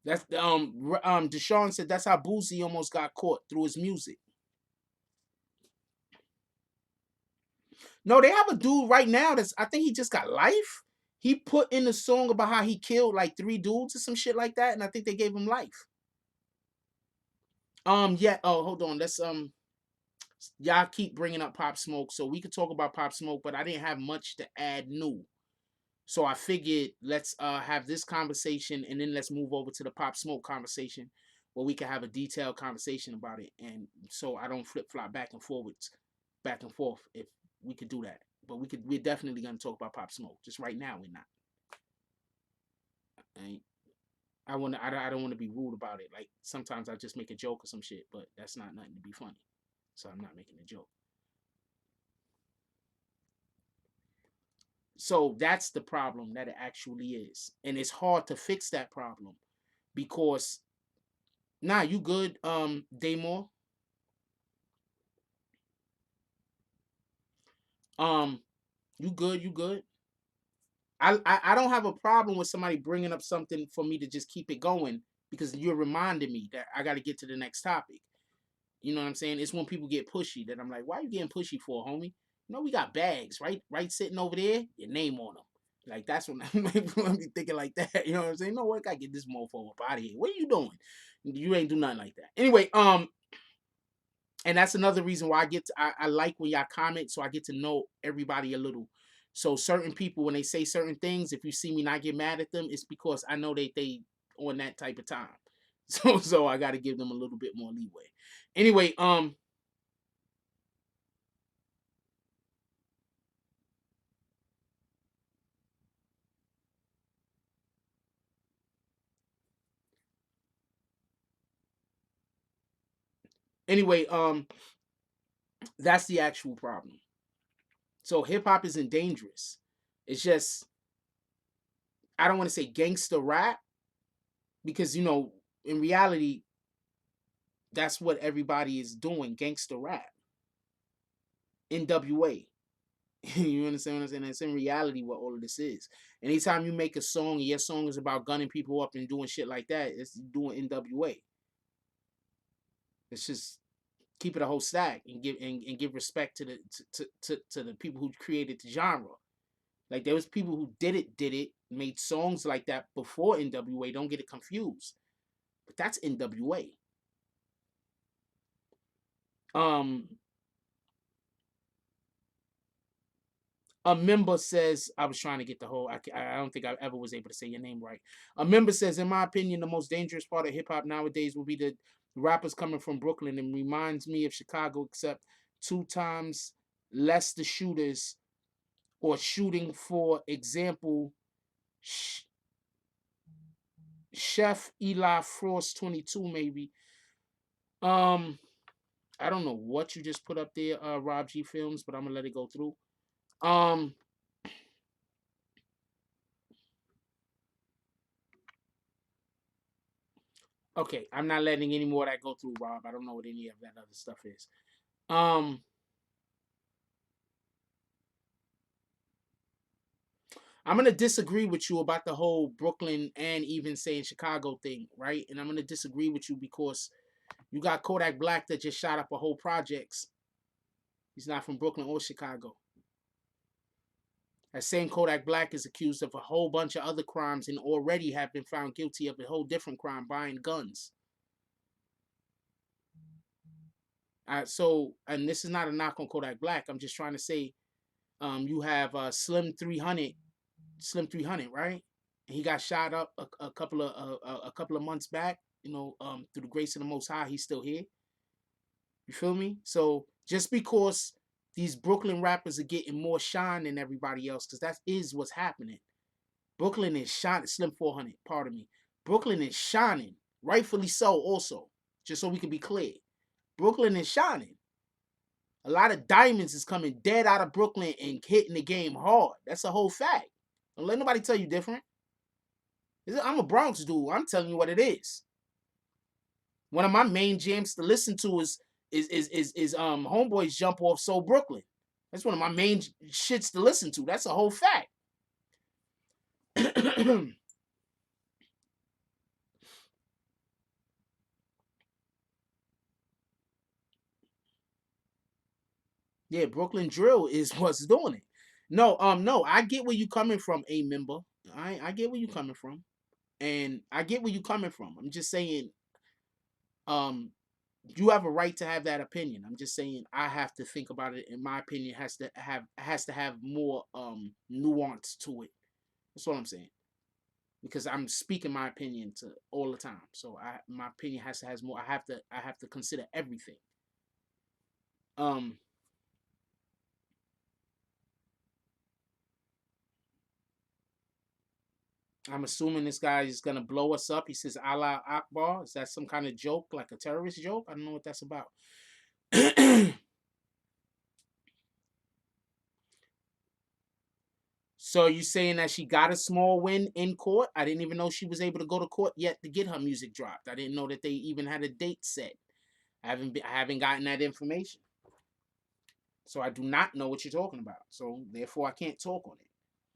That's Deshaun said that's how Boosie almost got caught, through his music. No, they have a dude right now that's, I think he just got life. He put in a song about how he killed like 3 dudes or some shit like that, and I think they gave him life. Yeah. Oh, hold on. Let's y'all keep bringing up Pop Smoke, so we could talk about Pop Smoke, but I didn't have much to add new. So I figured let's have this conversation, and then let's move over to the Pop Smoke conversation, where we can have a detailed conversation about it, and so I don't flip flop back and forth. If we could do that, but we're definitely gonna talk about Pop Smoke. Just right now, we're not. I don't want to be rude about it. Like sometimes I just make a joke or some shit, but that's not nothing to be funny. So I'm not making a joke. So that's the problem that it actually is. And it's hard to fix that problem because nah, you good, Daymore. Um, you good, you good. I don't have a problem with somebody bringing up something for me to just keep it going because you're reminding me that I got to get to the next topic. You know what I'm saying? It's when people get pushy that I'm like, why are you getting pushy for, homie? You know, we got bags, right sitting over there, your name on them. Like, that's when I'm be thinking like that. You know what I'm saying? No, what? I gotta get this motherfucker up out of here. What are you doing? You ain't do nothing like that. Anyway, and that's another reason why I like when y'all comment, so I get to know everybody a little. So certain people, when they say certain things, if you see me not get mad at them, it's because I know they on that type of time. So I got to give them a little bit more leeway. Anyway, anyway, that's the actual problem. So hip hop isn't dangerous. It's just I don't want to say gangster rap because in reality that's what everybody is doing, gangster rap. NWA. You understand what I'm saying? That's in reality what all of this is. Anytime you make a song and your song is about gunning people up and doing shit like that, it's doing NWA. It's just keep it a whole stack and give respect to the people who created the genre. Like there was people who did it, made songs like that before NWA. Don't get it confused. But that's NWA. Um, a member says, I was trying to get the whole, I don't think I ever was able to say your name right. A member says, in my opinion, the most dangerous part of hip hop nowadays will be the rappers coming from Brooklyn and reminds me of Chicago, except 2 times less the shooters or shooting. For example, Chef Eli Frost 22 maybe. Um, I don't know what you just put up there, Rob G Films, but I'm gonna let it go through. Um, okay, I'm not letting any more of that go through, Rob. I don't know what any of that other stuff is. Um, I'm gonna disagree with you about the whole Brooklyn and even saying Chicago thing, right? And I'm gonna disagree with you because you got Kodak Black that just shot up a whole projects. He's not from Brooklyn or Chicago. That same Kodak Black is accused of a whole bunch of other crimes and already have been found guilty of a whole different crime, buying guns. And this is not a knock on Kodak Black. I'm just trying to say, you have Slim 300, right? And he got shot up a couple of months back. Through the grace of the Most High, he's still here. You feel me? So just because these Brooklyn rappers are getting more shine than everybody else, because that is what's happening. Brooklyn is shining. Slim 400, pardon me. Brooklyn is shining, rightfully so. Also, just so we can be clear, Brooklyn is shining. A lot of diamonds is coming dead out of Brooklyn and hitting the game hard. That's a whole fact. Don't let nobody tell you different. I'm a Bronx dude. I'm telling you what it is. One of my main jams to listen to is Homeboys Jump Off So Brooklyn. That's one of my main shits to listen to. That's a whole fact. Yeah, Brooklyn Drill is what's doing it. No, I get where you coming from, a member. I get where you coming from, and I get where you coming from. I'm just saying, um, you have a right to have that opinion. I'm just saying I have to think about it. And my opinion has to have more nuance to it. That's what I'm saying. Because I'm speaking my opinion to all the time. So my opinion has more. I have to consider everything. Um I'm assuming this guy is gonna blow us up. He says Allah Akbar. Is that some kind of joke, like a terrorist joke? I don't know what that's about. So you saying that she got a small win in court? I didn't even know she was able to go to court yet to get her music dropped. I didn't know that they even had a date set. I haven't gotten that information. So I do not know what you're talking about. So therefore I can't talk on it.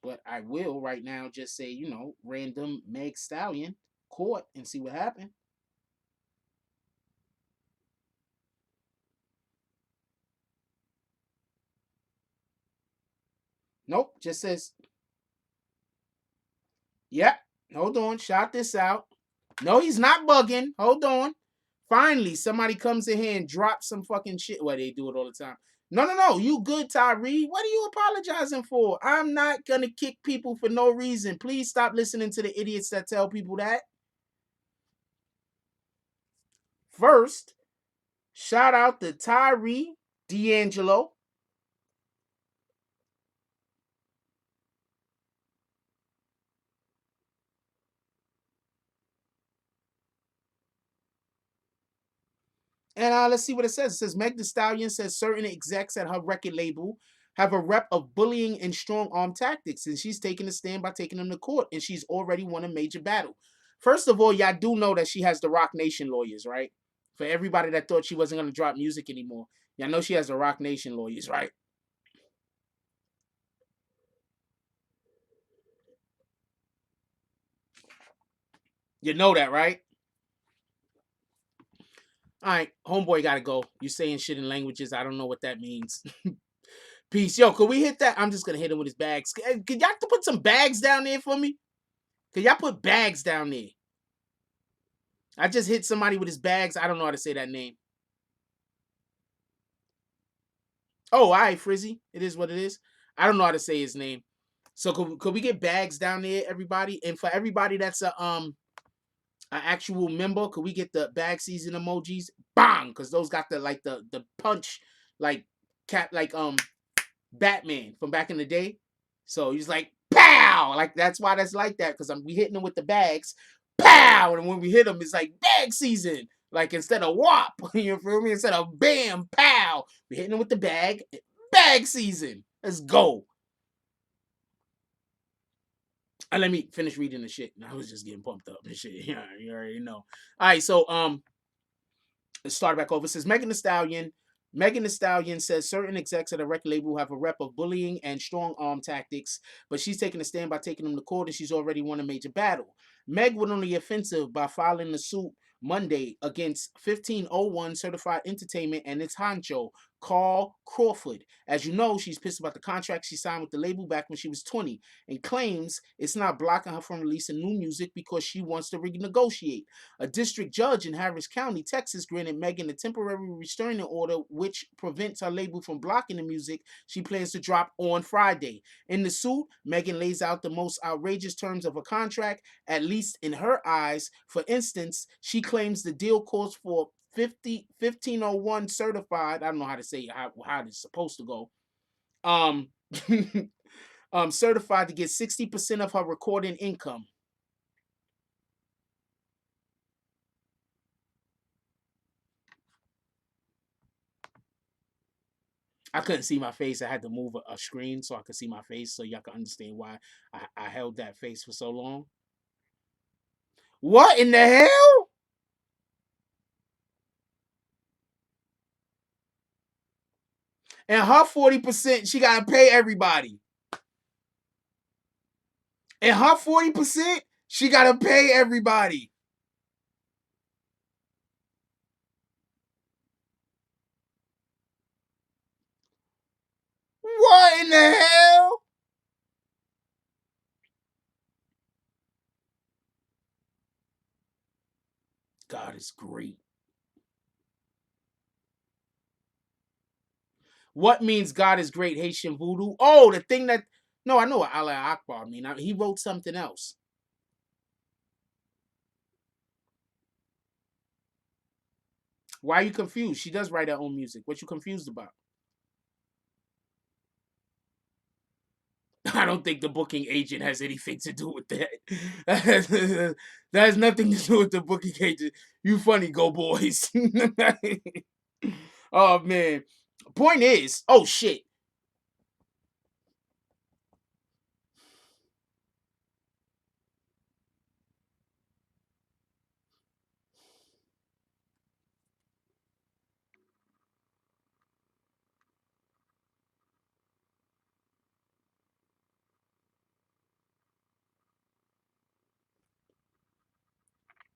But I will right now just say, random Meg Stallion court and see what happened. Nope, just says, yep, hold on, shout this out. No, he's not bugging. Hold on. Finally, somebody comes in here and drops some fucking shit. Well, they do it all the time. No. You good, Tyree. What are you apologizing for? I'm not going to kick people for no reason. Please stop listening to the idiots that tell people that. First, shout out to Tyree D'Angelo. And let's see what it says. It says Meg Thee Stallion says certain execs at her record label have a rep of bullying and strong arm tactics, and she's taking a stand by taking them to court, and she's already won a major battle. First of all, y'all do know that she has the Rock Nation lawyers, right? For everybody that thought she wasn't going to drop music anymore, y'all know she has the Rock Nation lawyers, right? You know that, right? All right, homeboy got to go. You saying shit in languages. I don't know what that means. Peace. Yo, could we hit that? I'm just going to hit him with his bags. Could y'all put some bags down there for me? Could y'all put bags down there? I just hit somebody with his bags. I don't know how to say that name. Oh, all right, Frizzy. It is what it is. I don't know how to say his name. So could we get bags down there, everybody? And for everybody that's a actual member, could we get the bag season emojis? Bang! Because those got the punch like cat like Batman from back in the day. So he's like pow! Like that's why that's like that, because we hitting them with the bags. Pow! And when we hit them, it's like bag season. Like instead of whop, you feel me? Instead of bam, pow, we hitting them with the bag season. Let's go. And let me finish reading the shit. I was just getting pumped up and shit. Yeah, you already know. All right, so let's start back over. It says Megan Thee Stallion. Megan Thee Stallion says certain execs at a record label have a rep of bullying and strong arm tactics, but she's taking a stand by taking them to court, and she's already won a major battle. Meg went on the offensive by filing the suit Monday against 1501 Certified Entertainment and its honcho, Carl Crawford. As you know, she's pissed about the contract she signed with the label back when she was 20 and claims it's not blocking her from releasing new music because she wants to renegotiate. A district judge in Harris County, Texas, granted Megan a temporary restraining order which prevents her label from blocking the music she plans to drop on Friday. In the suit, Megan lays out the most outrageous terms of a contract, at least in her eyes. For instance, she claims the deal calls for 1501 certified. I don't know how to say how it's supposed to go. Um, certified to get 60% of her recording income. I couldn't see my face. I had to move a screen so I could see my face, so y'all can understand why I held that face for so long. What in the hell? And her 40%, she gotta pay everybody. And her 40%, she gotta pay everybody. What in the hell? God is great. What means God is great, Haitian voodoo? Oh, the thing that... No, I know what Allah Akbar mean. He wrote something else. Why are you confused? She does write her own music. What you confused about? I don't think the booking agent has anything to do with that. That has nothing to do with the booking agent. You funny, go boys. Oh man. Point is, oh shit.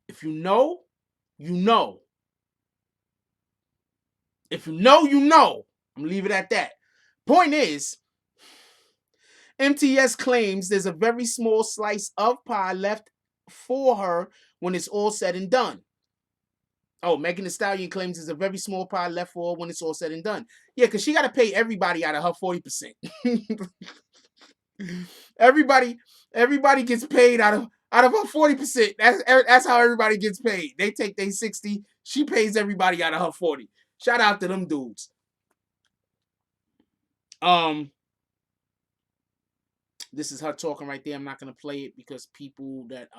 If you know, you know. If you know, you know. I'm gonna leave it at that. Point is, MTS claims there's a very small slice of pie left for her when it's all said and done. Oh, Megan Thee Stallion claims there's a very small pie left for her when it's all said and done. Yeah, because she got to pay everybody out of her 40%. everybody gets paid out of her 40%. That's how everybody gets paid. They take their 60, she pays everybody out of her 40. Shout out to them dudes. This is her talking right there. I'm not gonna play it because people that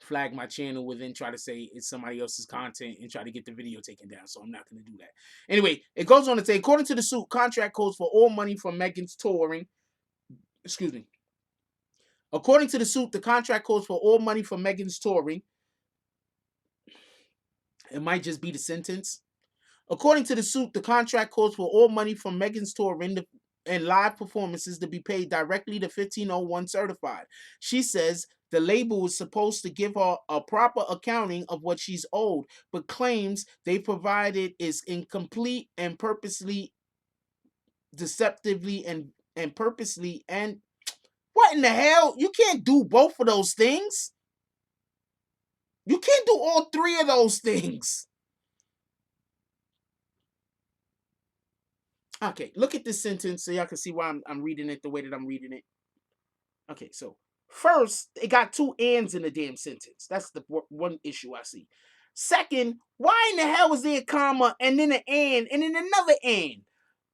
flag my channel will then try to say it's somebody else's content and try to get the video taken down. So I'm not gonna do that. Anyway, it goes on to say, according to the suit, contract calls for all money from Megan's touring. Excuse me. According to the suit, the contract calls for all money from Megan's touring. It might just be the sentence. According to the suit, the contract calls for all money from Megan's touring and live performances to be paid directly to 1501 Certified. She says the label is supposed to give her a proper accounting of what she's owed, but claims they provided is incomplete and purposely, deceptively, and purposely. And what in the hell? You can't do both of those things. You can't do all three of those things. Okay, look at this sentence so y'all can see why I'm reading it the way that I'm reading it. Okay, so first, it got two ands in the damn sentence. That's the one issue I see. Second, why in the hell is there a comma and then an and then another and?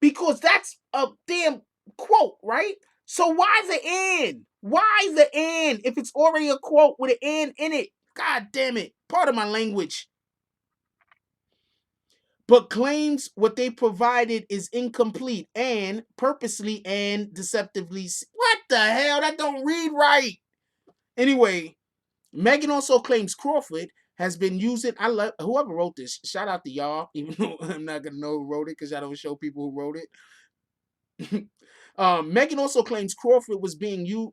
Because that's a damn quote, right? So why the and? Why the and if it's already a quote with an and in it? God damn it. Part of my language. But claims what they provided is incomplete and purposely and deceptively. What the hell? That don't read right. Anyway, Megan also claims Crawford has been using. I love whoever wrote this. Shout out to y'all, even though I'm not gonna know who wrote it because I don't show people who wrote it. Megan also claims Crawford was being used.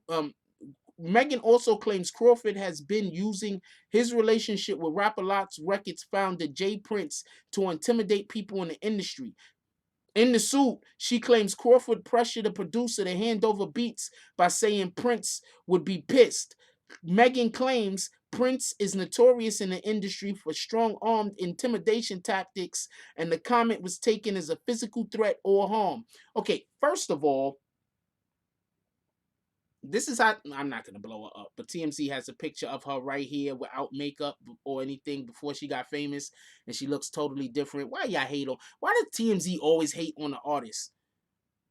Megan also claims Crawford has been using his relationship with Rap-A-Lot's Records founder Jay Prince to intimidate people in the industry. In the suit, she claims Crawford pressured the producer to hand over beats by saying Prince would be pissed. Megan claims Prince is notorious in the industry for strong-armed intimidation tactics, and the comment was taken as a physical threat or harm. Okay, first of all, this is how I'm not gonna blow her up, but TMZ has a picture of her right here without makeup or anything before she got famous, and she looks totally different. Why y'all hate on? Why does TMZ always hate on the artist?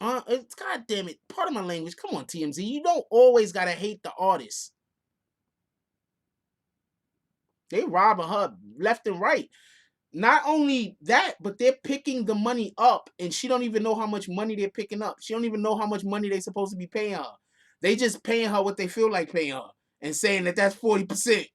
It's God damn it. Part of my language. Come on, TMZ. You don't always gotta hate the artist. They robbing her left and right. Not only that, but they're picking the money up, and she don't even know how much money they're picking up. She don't even know how much money they're supposed to be paying her. They just paying her what they feel like paying her and saying that that's 40%.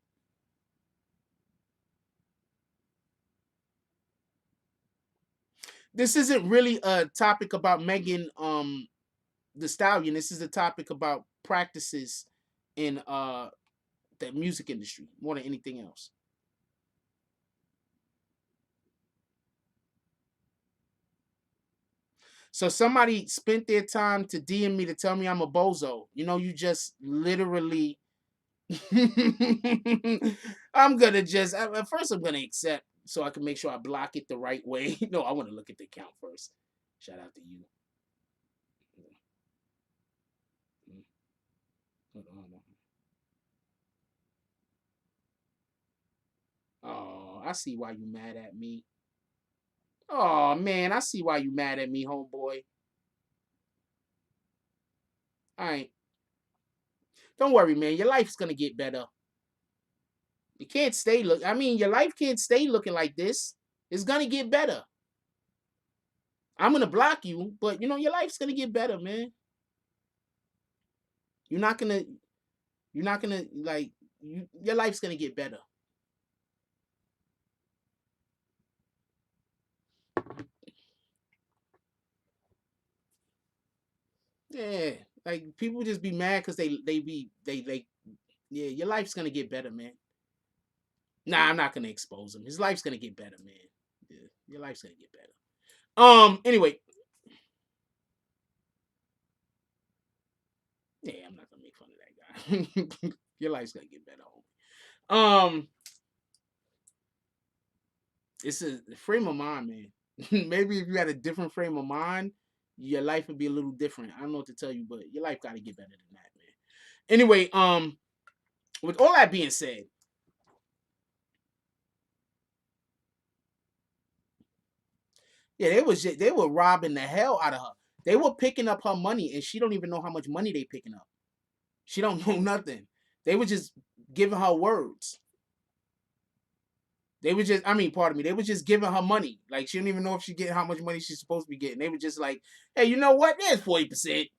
This isn't really a topic about Megan the Stallion. This is a topic about practices in the music industry more than anything else. So somebody spent their time to DM me to tell me I'm a bozo. You know, you just literally I'm gonna just at first I'm gonna accept so I can make sure I block it the right way. No, I want to look at the account first. Shout out to you. Hold on, hold on. Oh, I see why you mad at me. Oh man, I see why you mad at me, homeboy. All right. Don't worry, man. Your life's gonna get better. You can't stay your life can't stay looking like this. It's gonna get better. I'm gonna block you, but your life's gonna get better, man. You're not gonna your life's gonna get better. Yeah, like people just be mad because yeah, your life's gonna get better, man. Nah, I'm not gonna expose him. His life's gonna get better, man. Yeah, your life's gonna get better. Anyway, yeah, I'm not gonna make fun of that guy. Your life's gonna get better. It's a frame of mind, man. Maybe if you had a different frame of mind, your life would be a little different. I don't know what to tell you, but your life gotta get better than that, man. Anyway, with all that being said, yeah, they were robbing the hell out of her. They were picking up her money, and she don't even know how much money they picking up. She don't know nothing. They were just giving her words. They were just, pardon me. They were just giving her money. Like she don't even know if she getting how much money she's supposed to be getting. They were just like, hey, you know what? There's 40%.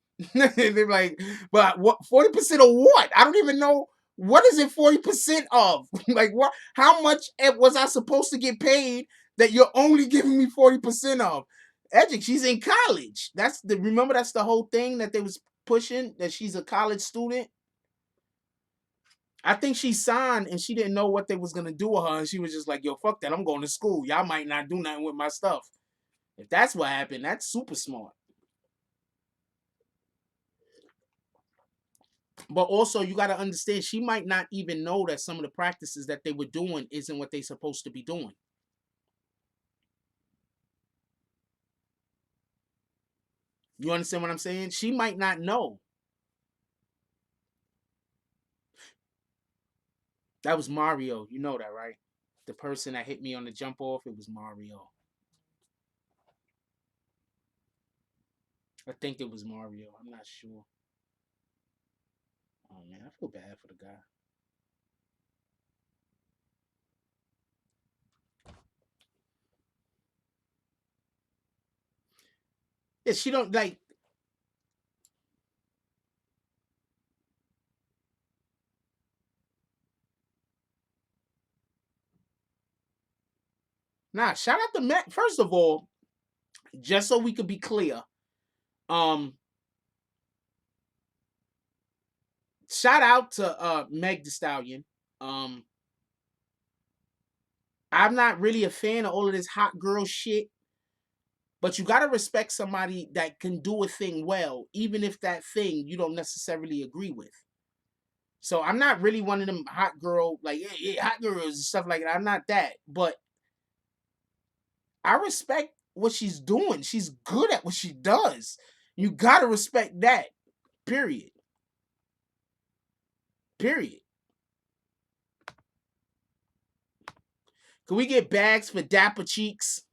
They're like, but what 40% of what? I don't even know. What is it 40% of? Like what? How much was I supposed to get paid that you're only giving me 40% of? Edgic, she's in college. Remember that's the whole thing that they was pushing, that she's a college student. I think she signed and she didn't know what they was gonna do with her, and she was just like, "Yo, fuck that! I'm going to school. Y'all might not do nothing with my stuff." If that's what happened, that's super smart. But also, you got to understand, she might not even know that some of the practices that they were doing isn't what they supposed to be doing. You understand what I'm saying? She might not know. That was Mario. You know that, right? The person that hit me on the jump off, it was Mario. I think it was Mario. I'm not sure. Oh man, I feel bad for the guy. Yeah, she don't like. Nah, shout out to Matt. First of all, just so we could be clear, um, shout out to Meg the Stallion. Um, I'm not really a fan of all of this hot girl shit, but you gotta respect somebody that can do a thing well, even if that thing you don't necessarily agree with. So I'm not really one of them hot girl, like hot girls and stuff like that. I'm not that, but I respect what she's doing. She's good at what she does. You gotta respect that. Period. Period. Can we get bags for Dapper Cheeks?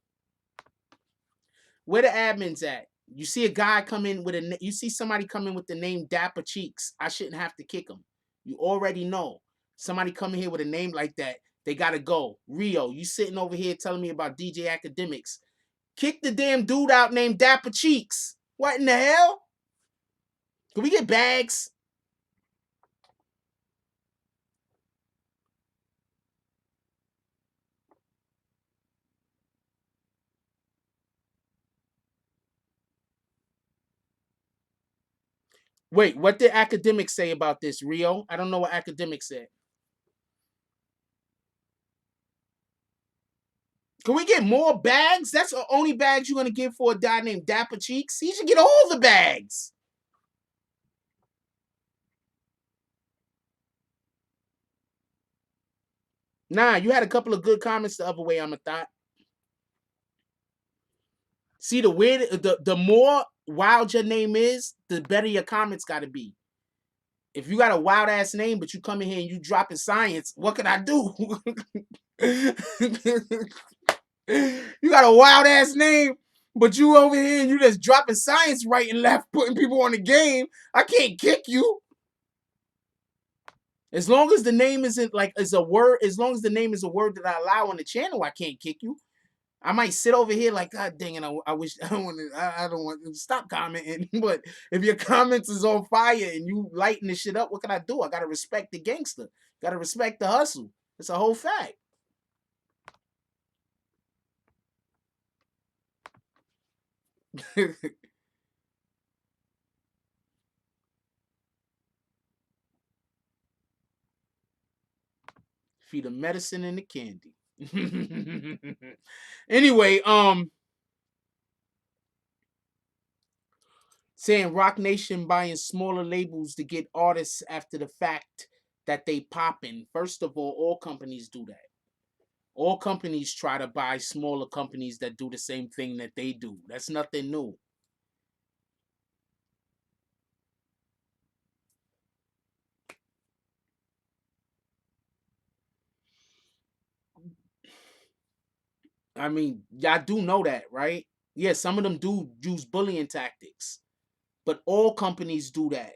Where the admins at? You see a guy come in with you see somebody come in with the name Dapper Cheeks. I shouldn't have to kick him. You already know. Somebody coming here with a name like that, they gotta go. Rio, you sitting over here telling me about DJ Academics. Kick the damn dude out named Dapper Cheeks. What in the hell? Can we get bags? Wait, what did Academics say about this, Rio? I don't know what Academics said. Can we get more bags? That's the only bags you're gonna give for a guy named Dapper Cheeks. He should get all the bags. Nah, you had a couple of good comments the other way, I'm a thought. See, the more wild your name is, the better your comments gotta be. If you got a wild ass name, but you come in here and you dropping science, what can I do? You got a wild ass name, but you over here and you just dropping science right and left, putting people on the game. I can't kick you. As long as the name isn't like is a word, as long as the name is a word that I allow on the channel, I can't kick you. I might sit over here like, God dang it, I wish I don't want to, I don't want to stop commenting. But if your comments is on fire and you lighting the shit up, what can I do? I gotta respect the gangster. Gotta respect the hustle. It's a whole fact. Feed the medicine and the candy. Anyway, saying Rock Nation buying smaller labels to get artists after the fact that they popping. First of all companies do that. All companies try to buy smaller companies that do the same thing that they do. That's nothing new. I mean, y'all do know that, right? Yeah, some of them do use bullying tactics, but all companies do that.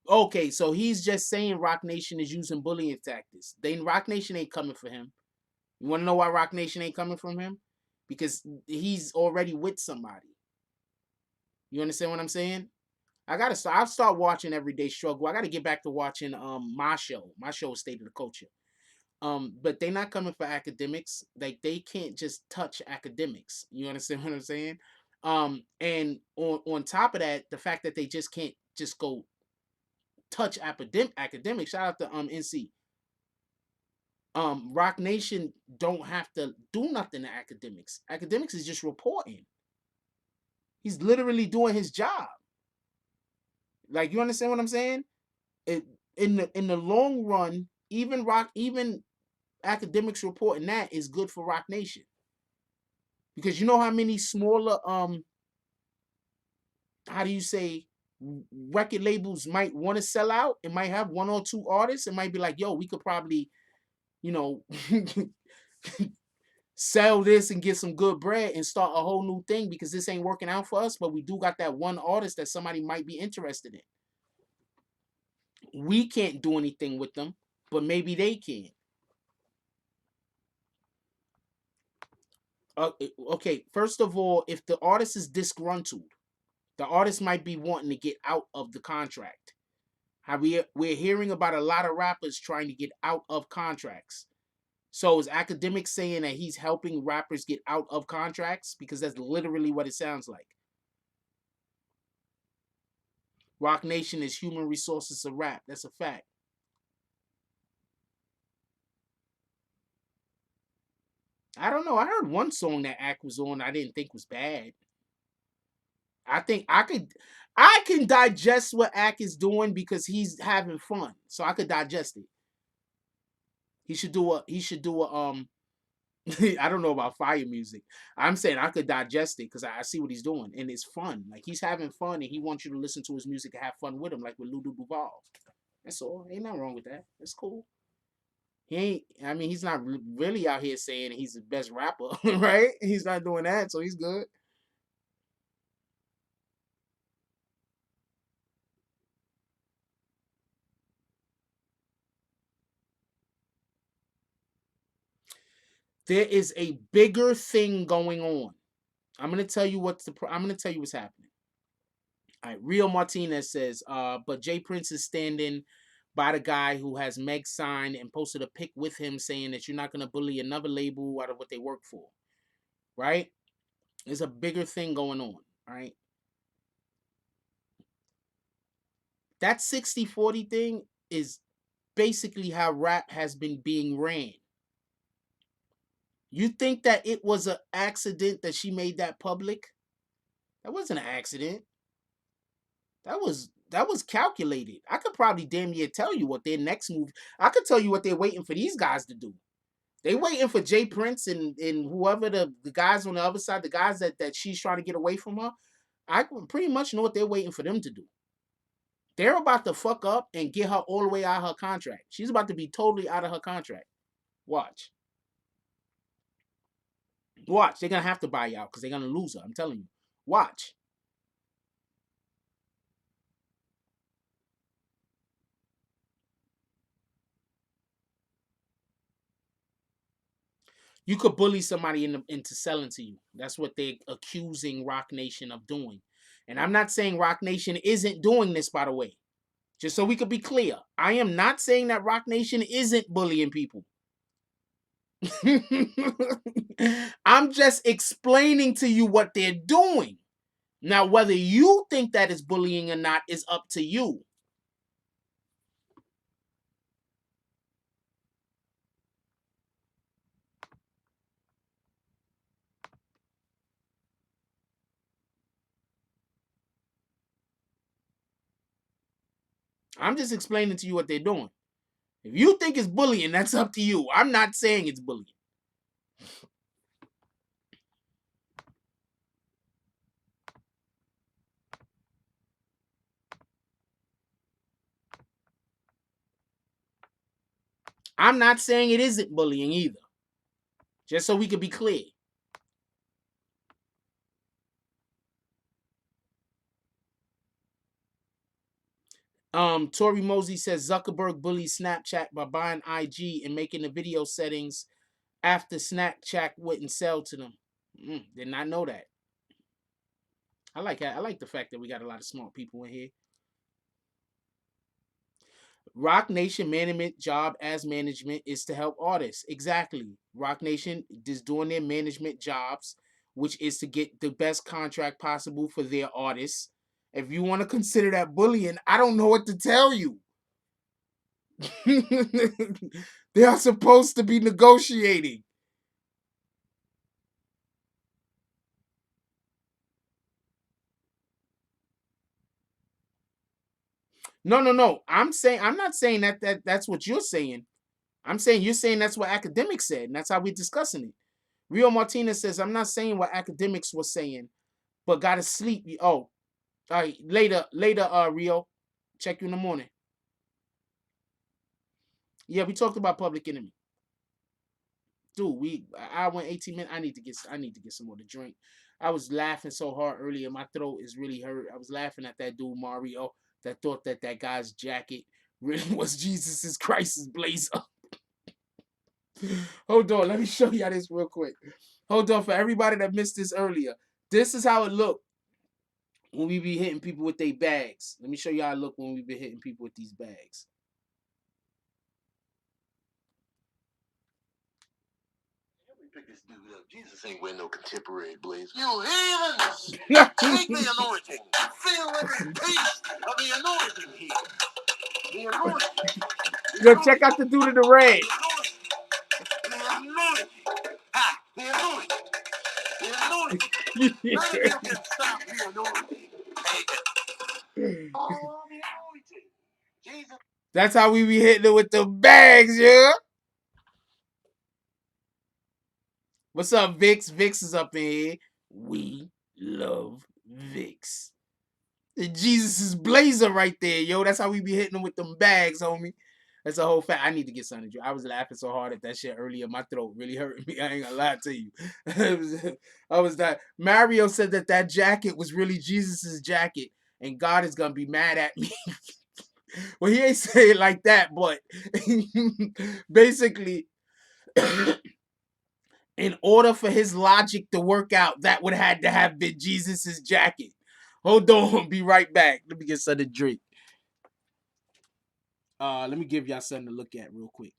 Okay, so he's just saying Rock Nation is using bullying tactics. Then Rock Nation ain't coming for him. You want to know why Rock Nation ain't coming from him? Because he's already with somebody. You understand what I'm saying? I'll start watching Everyday Struggle. I gotta get back to watching my show. My show is State of the Culture. But they're not coming for academics. Like they can't just touch academics. You understand what I'm saying? And on top of that, the fact that they just can't just go touch academics. Shout out to NC. Rock Nation don't have to do nothing to academics. Academics is just reporting. He's literally doing his job. Like you understand what I'm saying? It, in the long run, even academics reporting that is good for Rock Nation. Because you know how many smaller how do you say record labels might want to sell out? It might have one or two artists. It might be like, yo, we could probably, you know, sell this and get some good bread and start a whole new thing because this ain't working out for us, but we do got that one artist that somebody might be interested in. We can't do anything with them, but maybe they can. Okay, first of all, if the artist is disgruntled, the artist might be wanting to get out of the contract. How we're hearing about a lot of rappers trying to get out of contracts. So is academic saying that he's helping rappers get out of contracts? Because that's literally what it sounds like. Rock Nation is human resources of rap. That's a fact. I don't know. I heard one song that Ack was on I didn't think was bad. I think I can digest what Ack is doing because he's having fun. So I could digest it. He should do a I don't know about fire music. I'm saying I could digest it because I see what he's doing and it's fun. Like he's having fun and he wants you to listen to his music and have fun with him, like with Ludo Duval. That's all. Ain't nothing wrong with that. That's cool. He ain't. I mean, he's not really out here saying he's the best rapper, right? He's not doing that, so he's good. There is a bigger thing going on. I'm gonna tell you I'm gonna tell you what's happening. All right, Rio Martinez says, but Jay Prince is standing by the guy who has Meg signed and posted a pic with him saying that you're not gonna bully another label out of what they work for. Right? There's a bigger thing going on, right? That 60-40 thing is basically how rap has been being ran. You think that it was an accident that she made that public? That wasn't an accident. That was calculated. I could probably damn near tell you what their next move. I could tell you what they're waiting for these guys to do. They waiting for Jay Prince and whoever the guys on the other side, the guys that she's trying to get away from her. I pretty much know what they're waiting for them to do. They're about to fuck up and get her all the way out of her contract. She's about to be totally out of her contract. Watch. Watch. They're gonna have to buy you out because they're gonna lose her. I'm telling you. Watch. You could bully somebody into selling to you. That's what they're accusing Rock Nation of doing. And I'm not saying Rock Nation isn't doing this, by the way. Just so we could be clear. I am not saying that Rock Nation isn't bullying people. I'm just explaining to you what they're doing. Now, whether you think that is bullying or not is up to you. I'm just explaining to you what they're doing. If you think it's bullying, that's up to you. I'm not saying it's bullying. I'm not saying it isn't bullying either. Just so we can be clear. Tori Mosey says Zuckerberg bullies Snapchat by buying IG and making the video settings after Snapchat wouldn't sell to them. Did not know that. I like that. I like the fact that we got a lot of smart people in here. Rock Nation management job as management is to help artists. Exactly. Rock Nation is doing their management jobs, which is to get the best contract possible for their artists. If you want to consider that bullying, I don't know what to tell you. They are supposed to be negotiating. No. I'm not saying that's what you're saying. I'm saying you're saying that's what academics said, and that's how we're discussing it. Rio Martinez says, I'm not saying what academics were saying, but gotta sleep. Oh, all right. Later, Rio. Check you in the morning. Yeah, we talked about Public Enemy. Dude, I went 18 minutes. I need to get some more to drink. I was laughing so hard earlier. My throat is really hurt. I was laughing at that dude Mario that thought that guy's jacket really was Jesus Christ's blazer. Hold on, let me show y'all this real quick. Hold on, for everybody that missed this earlier. This is how it looked when we be hitting people with their bags. Let me show y'all how it look when we be hitting people with these bags. Pick this dude up. Jesus ain't wearing no contemporary blaze. You heathens! Take the anointing. Feel every piece of the anointing here. The anointing. Yo, check out the dude in the red. The anointing. Ha! The anointing. The anointing. None of you can stop the anointing. Take it. Oh, the anointing. Jesus. That's how we be hitting it with the bags, yeah. What's up, Vix? Vix is up in here. We love Vix. Jesus' blazer right there, yo. That's how we be hitting them with them bags, homie. That's a whole fact. I need to get something to drink. I was laughing so hard at that shit earlier. My throat really hurt me. I ain't gonna lie to you. I was that. Mario said that jacket was really Jesus's jacket, and God is gonna be mad at me. Well, he ain't say it like that, but basically, in order for his logic to work out, that would have had to have been Jesus's jacket. Hold on, be right back. Let me get something to drink. Let me give y'all something to look at real quick.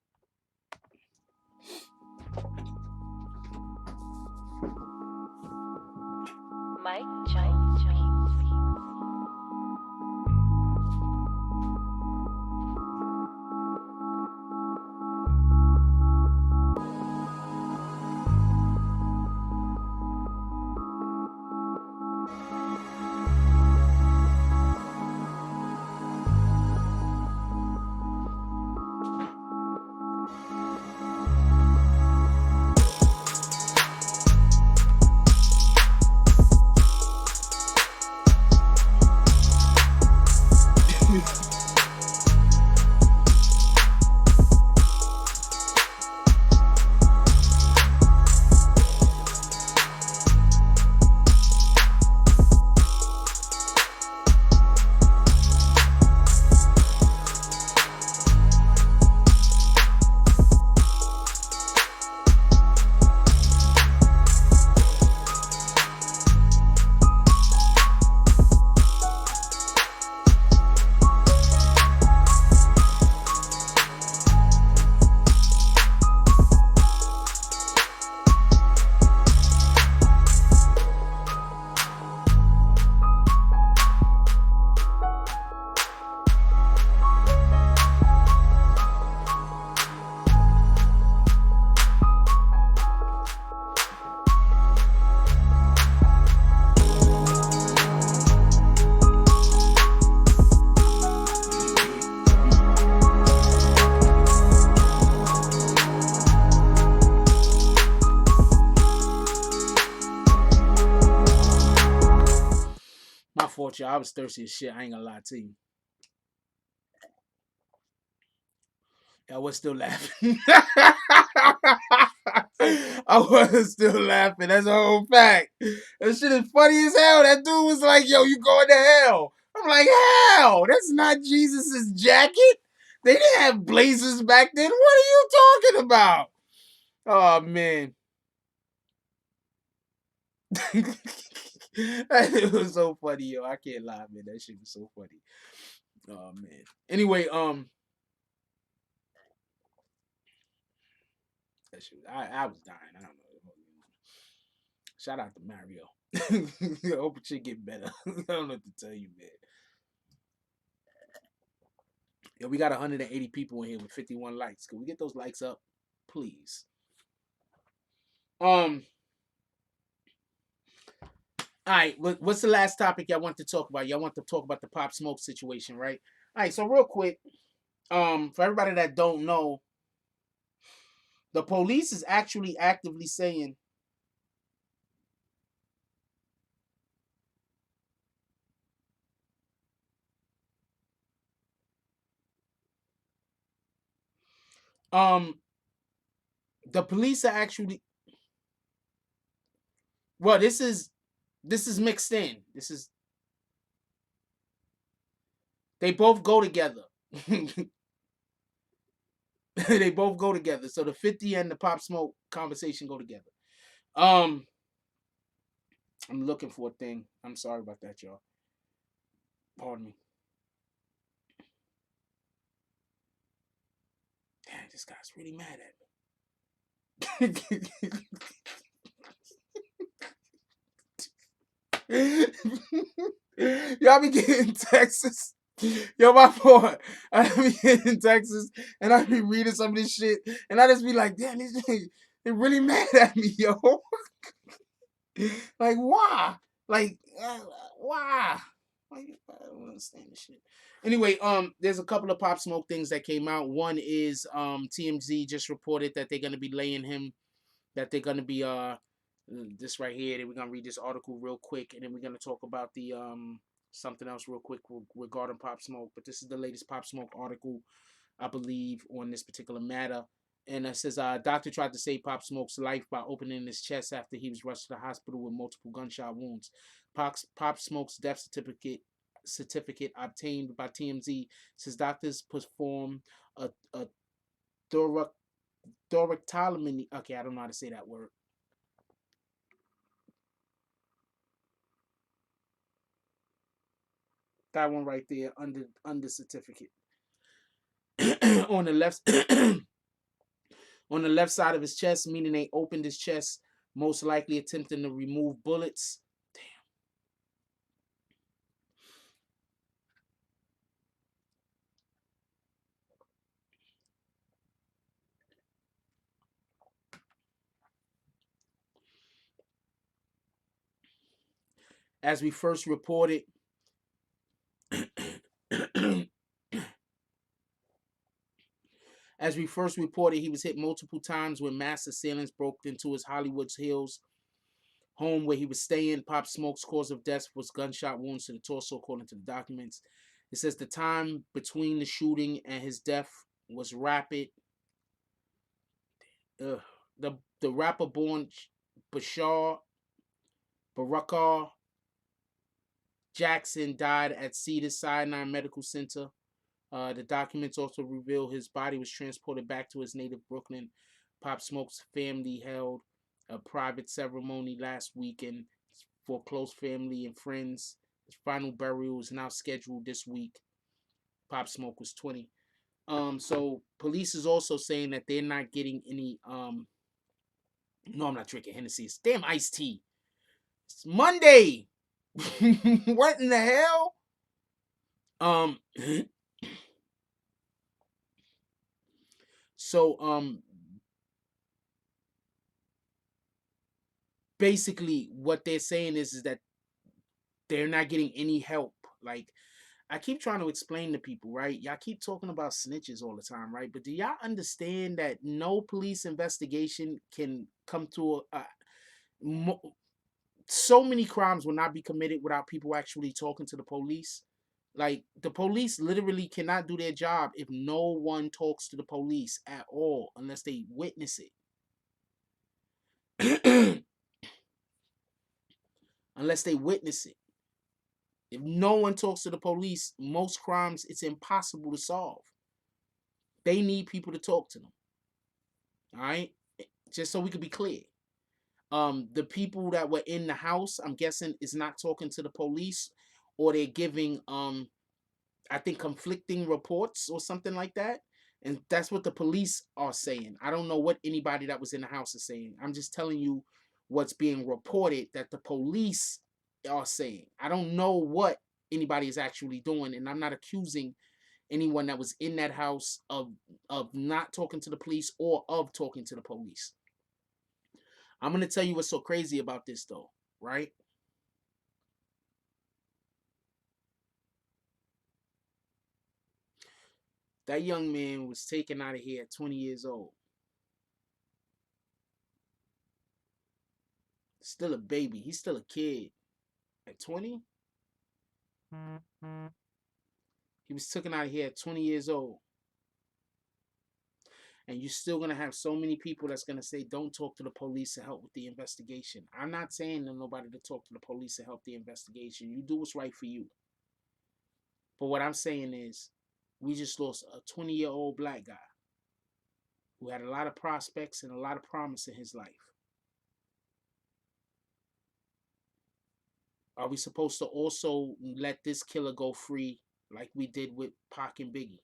Mike Jones. fault, y'all. I was thirsty as shit. I ain't gonna lie to you. I was still laughing. I was still laughing. That's a whole fact. That shit is funny as hell. That dude was like, yo, you going to hell. I'm like, hell, that's not Jesus's jacket. They didn't have blazers back then. What are you talking about? Oh, man. It was so funny, yo. I can't lie, man. That shit was so funny. Oh, man. Anyway, that shit, I was dying. I don't know. Shout out to Mario. I hope it should get better. I don't know what to tell you, man. Yo, we got 180 people in here with 51 likes. Can we get those likes up, please? All right. What's the last topic y'all want to talk about? Y'all want to talk about the Pop Smoke situation, right? All right. So real quick, for everybody that don't know, the police is actually actively saying the police are actually, well, this is mixed in. They both go together. They both go together. So the 50 and the Pop Smoke conversation go together. I'm looking for a thing. I'm sorry about that, y'all. Pardon me. Damn, this guy's really mad at me. Y'all be getting Texas. Yo, my fault. I be getting Texas and I be reading some of this shit and I just be like, damn, they really mad at me, yo. Like, why? Like, why? Like, I don't understand this shit. Anyway, there's a couple of Pop Smoke things that came out. One is TMZ just reported that they're gonna be laying him, that they're gonna be this right here. Then we're gonna read this article real quick, and then we're gonna talk about the something else real quick regarding Pop Smoke. But this is the latest Pop Smoke article, I believe, on this particular matter. And it says, doctor tried to save Pop Smoke's life by opening his chest after he was rushed to the hospital with multiple gunshot wounds. Pop Smoke's death certificate obtained by TMZ says doctors performed a thoracotomy. Okay, I don't know how to say that word. That one right there under certificate on the left. On the left side of his chest, meaning they opened his chest, most likely attempting to remove bullets. Damn. As we first reported, he was hit multiple times when mass assailants broke into his Hollywood Hills home where he was staying. Pop Smoke's cause of death was gunshot wounds to the torso, according to the documents. It says the time between the shooting and his death was rapid. The rapper born Bashar Barakar Jackson died at Cedars-Sinai Medical Center. The documents also reveal his body was transported back to his native Brooklyn. Pop Smoke's family held a private ceremony last weekend for close family and friends. His final burial is now scheduled this week. Pop Smoke was 20. So police is also saying that they're not getting any no, I'm not drinking Hennessy. It's damn iced tea. It's Monday. What in the hell? So basically what they're saying is that they're not getting any help. Like, I keep trying to explain to people, right? Y'all keep talking about snitches all the time, right? But do y'all understand that no police investigation can come to so many crimes will not be committed without people actually talking to the police. Like, the police literally cannot do their job if no one talks to the police at all unless they witness it. Unless they witness it. If no one talks to the police, most crimes it's impossible to solve. They need people to talk to them. All right? Just so we could be clear. The people that were in the house, I'm guessing, is not talking to the police, or they're giving I think conflicting reports or something like that. And that's what the police are saying. I don't know what anybody that was in the house is saying. I'm just telling you what's being reported that the police are saying. I don't know what anybody is actually doing, and I'm not accusing anyone that was in that house of not talking to the police or of talking to the police. I'm going to tell you what's so crazy about this though, right? That young man was taken out of here at 20 years old. Still a baby. He's still a kid. At 20? He was taken out of here at 20 years old. And you're still going to have so many people that's going to say, don't talk to the police to help with the investigation. I'm not saying to nobody to talk to the police to help the investigation. You do what's right for you. But what I'm saying is, we just lost a 20-year-old black guy who had a lot of prospects and a lot of promise in his life. Are we supposed to also let this killer go free like we did with Pac and Biggie?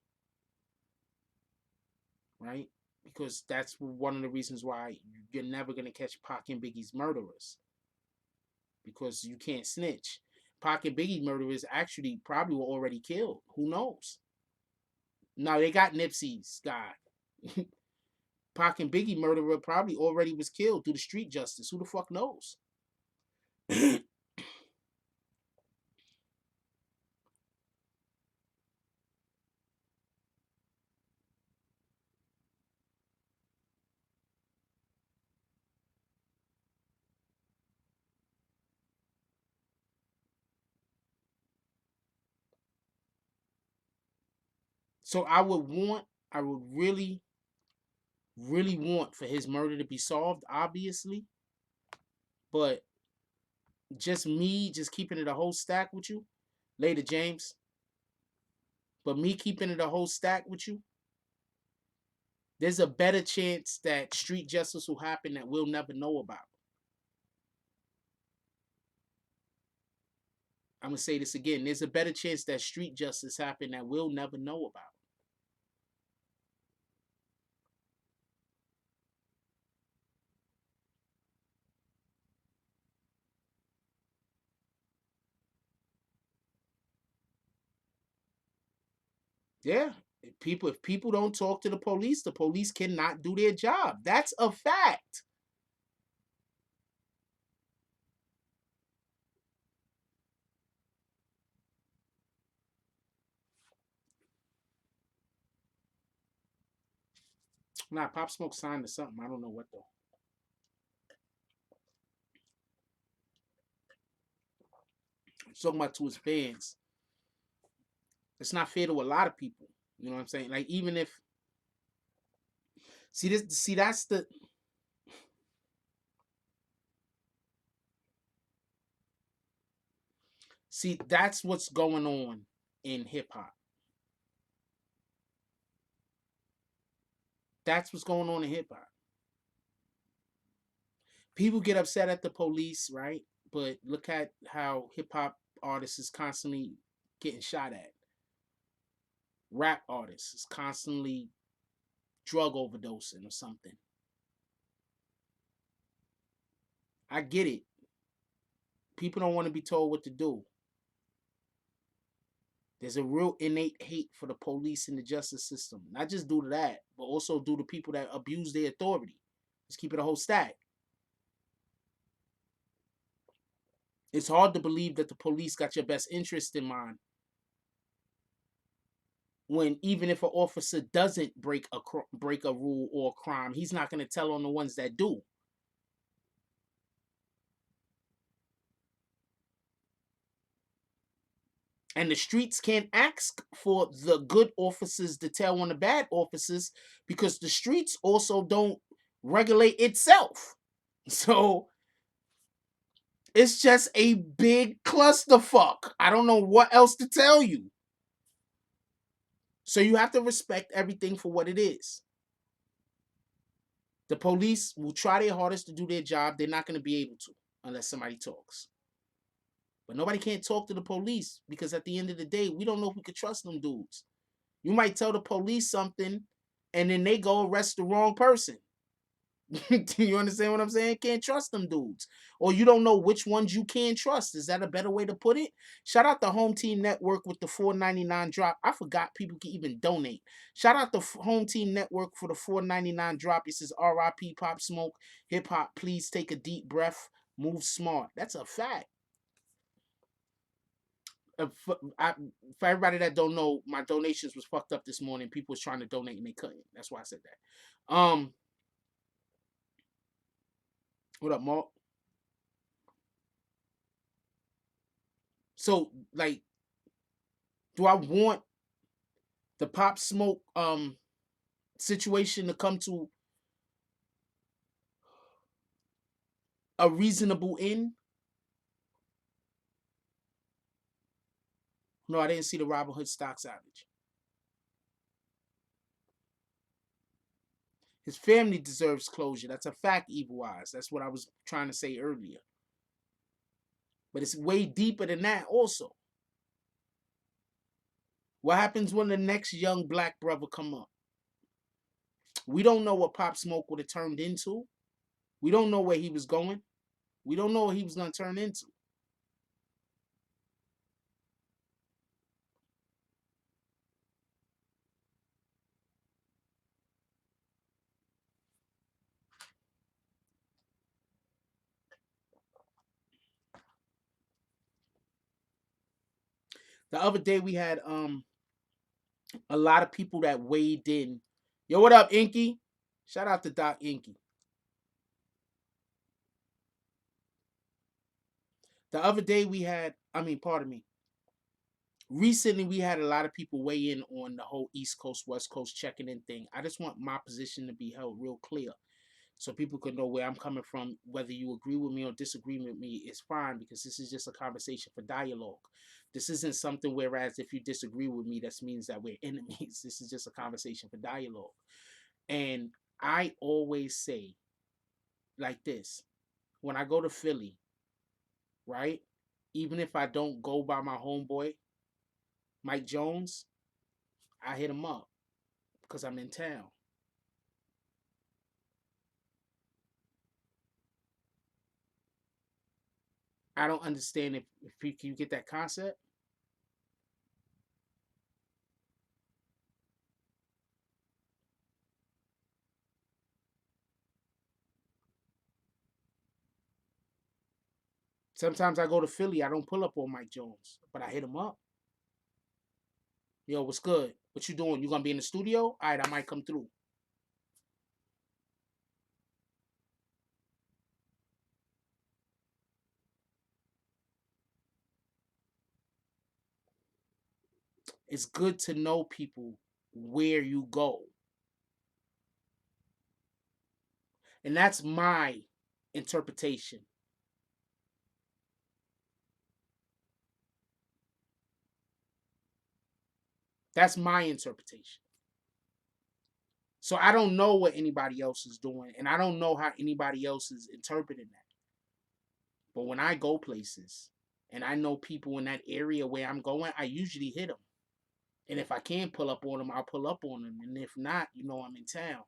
Right? Because that's one of the reasons why you're never going to catch Pac and Biggie's murderers. Because you can't snitch. Pac and Biggie murderers actually probably were already killed. Who knows? Now they got Nipsey's guy. Pac and Biggie murderer probably already was killed through the street justice. Who the fuck knows? So I would really, really want for his murder to be solved, obviously. But just me, just keeping it a whole stack with you, later, James. But me keeping it a whole stack with you, there's a better chance that street justice will happen that we'll never know about. I'm going to say this again. There's a better chance that street justice happen that we'll never know about. Yeah. If people don't talk to the police cannot do their job. That's a fact. Nah, Pop Smoke signed to something. I don't know what though. He's talking about to his fans. It's not fair to a lot of people. You know what I'm saying? Like, even if that's the that's what's going on in hip hop. That's what's going on in hip hop. People get upset at the police, right? But look at how hip hop artists is constantly getting shot at. Rap artists is constantly drug overdosing or something. I get it. People don't want to be told what to do. There's a real innate hate for the police and the justice system. Not just due to that, but also due to people that abuse their authority. Let's keep it a whole stack. It's hard to believe that the police got your best interest in mind when even if an officer doesn't break a rule or a crime, he's not going to tell on the ones that do. And the streets can't ask for the good officers to tell on the bad officers because the streets also don't regulate itself. So it's just a big clusterfuck. I don't know what else to tell you. So you have to respect everything for what it is. The police will try their hardest to do their job. They're not going to be able to unless somebody talks. But nobody can't talk to the police because at the end of the day, we don't know if we could trust them dudes. You might tell the police something and then they go arrest the wrong person. Do you understand what I'm saying? Can't trust them dudes. Or you don't know which ones you can trust. Is that a better way to put it? Shout out the Home Team Network with the $4.99 drop. I forgot people can even donate. Shout out the Home Team Network for the $4.99 drop. It says RIP Pop Smoke. Hip hop, please take a deep breath. Move smart. That's a fact. For everybody that don't know, my donations was fucked up this morning. People was trying to donate and they couldn't. That's why I said that. What up, Mark? So, like, do I want the Pop Smoke situation to come to a reasonable end? No, I didn't see the Robin Hood stocks outage. His family deserves closure. That's a fact, Evil Eyes. That's what I was trying to say earlier. But it's way deeper than that also. What happens when the next young black brother come up? We don't know what Pop Smoke would have turned into. We don't know where he was going. We don't know what he was going to turn into. The other day we had a lot of people that weighed in. Yo, what up, Inky? Shout out to Doc Inky. The other day we had, pardon me. Recently we had a lot of people weigh in on the whole East Coast, West Coast checking in thing. I just want my position to be held real clear so people could know where I'm coming from. Whether you agree with me or disagree with me is fine because this is just a conversation for dialogue. This isn't something whereas if you disagree with me, that means that we're enemies. This is just a conversation for dialogue. And I always say like this, when I go to Philly, right? Even if I don't go by my homeboy, Mike Jones, I hit him up because I'm in town. I don't understand if you get that concept. Sometimes I go to Philly, I don't pull up on Mike Jones, but I hit him up. Yo, what's good? What you doing? You gonna be in the studio? All right, I might come through. It's good to know people where you go. And that's my interpretation. That's my interpretation. So I don't know what anybody else is doing, and I don't know how anybody else is interpreting that. But when I go places and I know people in that area where I'm going, I usually hit them. And if I can pull up on them, I'll pull up on them. And if not, I'm in town.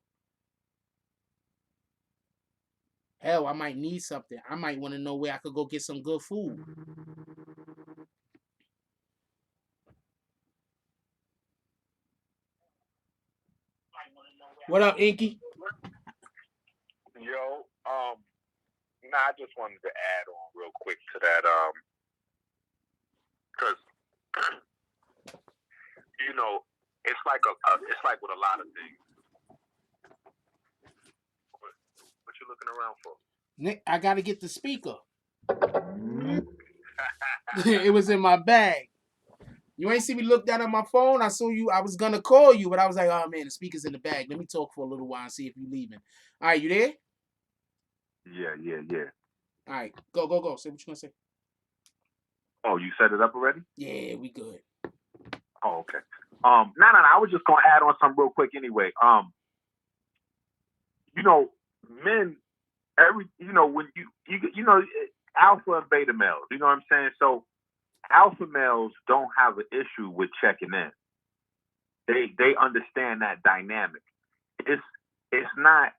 Hell, I might need something. I might want to know where I could go get some good food. What up, Inky? Yo, I just wanted to add on real quick to that, because it's like with a lot of things. What you looking around for? Nick, I gotta get the speaker. It was in my bag. You ain't see me look down at my phone. I saw you. I was gonna call you, but I was like, oh man, the speaker's in the bag. Let me talk for a little while and see if you leaving. All right, you there? Yeah. All right, go. Say what you gonna say. Oh, you set it up already? Yeah, we good. Oh, okay. No. I was just gonna add on something real quick anyway. Men, when you know, alpha and beta males. You know what I'm saying? So alpha males don't have an issue with checking in. They understand that dynamic. It's not,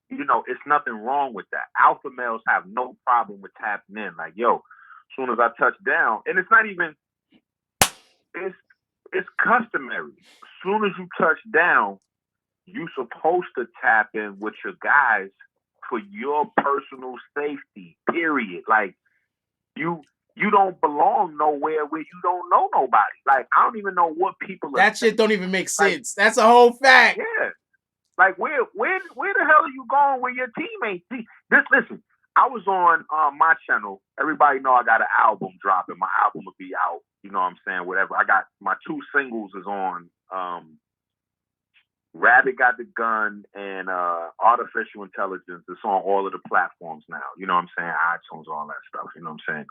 it's nothing wrong with that. Alpha males have no problem with tapping in. Like, yo, as soon as I touch down, and it's not even, it's customary. As soon as you touch down, you supposed to tap in with your guys for your personal safety, period. Like, you don't belong nowhere where you don't know nobody. Like, I don't even know what people are That shit don't even make sense. Like, that's a whole fact. Yeah. Like, where the hell are you going with your teammates? Listen, I was on my channel. Everybody know I got an album dropping. My album will be out. You know what I'm saying? Whatever. I got my 2 singles is on Rabbit Got the Gun and Artificial Intelligence. It's on all of the platforms now. You know what I'm saying? iTunes, all that stuff. You know what I'm saying?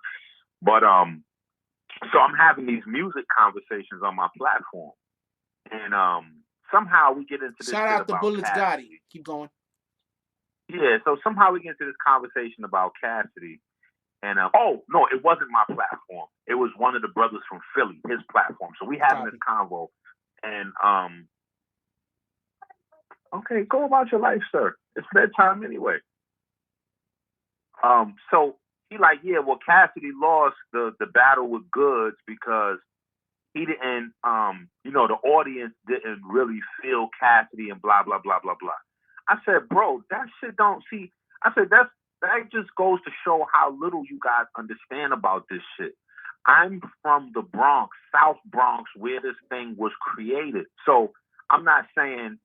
But so I'm having these music conversations on my platform, and somehow we get into this. Shout out to Bullets Gotti. Keep going. Yeah, so somehow we get into this conversation about Cassidy, and oh no, it wasn't my platform. It was one of the brothers from Philly, his platform. So we having this convo, and okay, go about your life, sir. It's bedtime anyway. So he like, yeah, well, Cassidy lost the battle with Goods because he didn't, the audience didn't really feel Cassidy and blah, blah, blah, blah, blah. I said, bro, that shit don't see. I said, that just goes to show how little you guys understand about this shit. I'm from the Bronx, South Bronx, where this thing was created. So I'm not saying,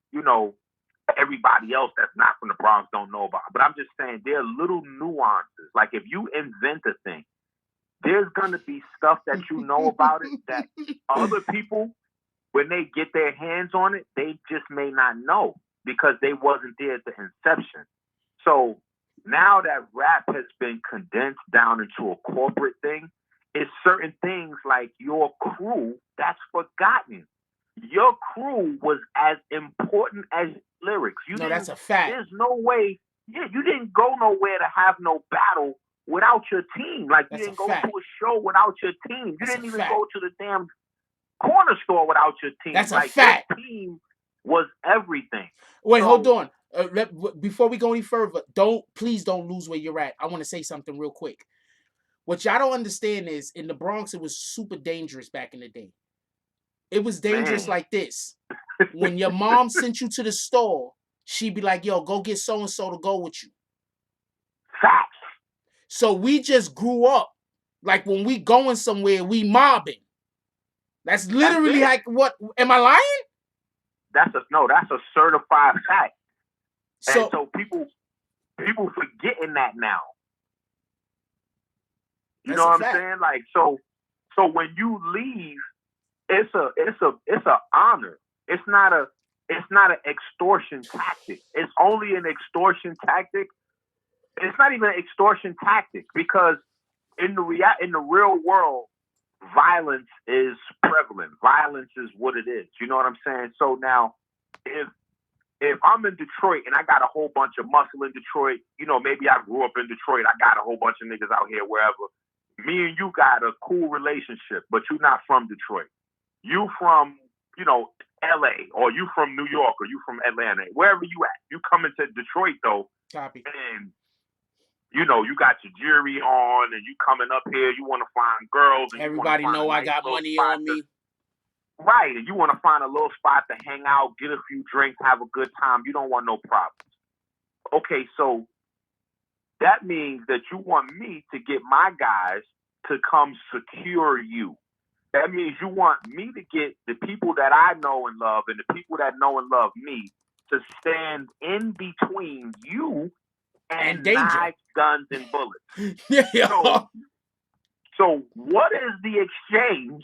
everybody else that's not from the Bronx don't know about it. But I'm just saying there are little nuances. Like, if you invent a thing, there's going to be stuff that you know about it that other people, when they get their hands on it, they just may not know because they wasn't there at the inception. So now that rap has been condensed down into a corporate thing, it's certain things like your crew that's forgotten. Your crew was as important as lyrics. That's a fact. There's no way. Yeah, you didn't go nowhere to have no battle without your team. Like, you didn't go to a show without your team. You didn't even go to the damn corner store without your team. That's a fact. Your team was everything. Wait, hold on. Before we go any further, please don't lose where you're at. I want to say something real quick. What y'all don't understand is, in the Bronx, it was super dangerous back in the day. It was dangerous like this. When your mom sent you to the store, she'd be like, yo, go get so-and-so to go with you. Facts. So we just grew up. Like, when we going somewhere, we mobbing. That's literally like, what? Am I lying? That's a certified fact. So people forgetting that now. You know what I'm saying? Like, so when you leave, it's a honor. It's not an extortion tactic. It's only an extortion tactic. It's not even an extortion tactic because in the real world, violence is prevalent. Violence is what it is. You know what I'm saying? So now, if I'm in Detroit and I got a whole bunch of muscle in Detroit, maybe I grew up in Detroit, I got a whole bunch of niggas out here wherever. Me and you got a cool relationship, but you're not from Detroit. You from, LA, or you from New York, or you from Atlanta, wherever you at. You come into Detroit though. Copy. And you got your jewelry on, and you coming up here, you want to find girls. And everybody know I got money on me. Right, and you want to find a little spot to hang out, get a few drinks, have a good time. You don't want no problems. Okay, so that means that you want me to get my guys to come secure you. That means you want me to get the people that I know and love and the people that know and love me to stand in between you and danger. knives, guns, and bullets. Yeah. So what is the exchange?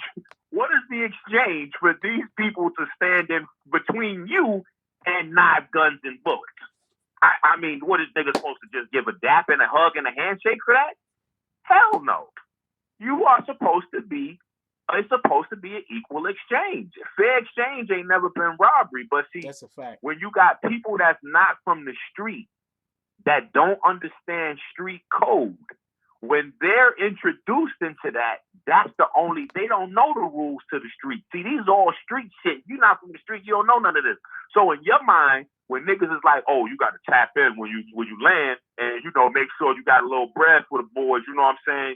What is the exchange for these people to stand in between you and knives, guns, and bullets? I mean, what is niggas supposed to just give a dap and a hug and a handshake for that? Hell no. You are supposed to be. It's supposed to be an equal exchange. Fair exchange ain't never been robbery. But see, that's a fact. When you got people that's not from the street, that don't understand street code, when they're introduced into that, that's the only, they don't know the rules to the street. See, these are all street shit. You're not from the street, you don't know none of this. So in your mind, when niggas is like, oh, you got to tap in when you land, and make sure you got a little bread for the boys, you know what I'm saying?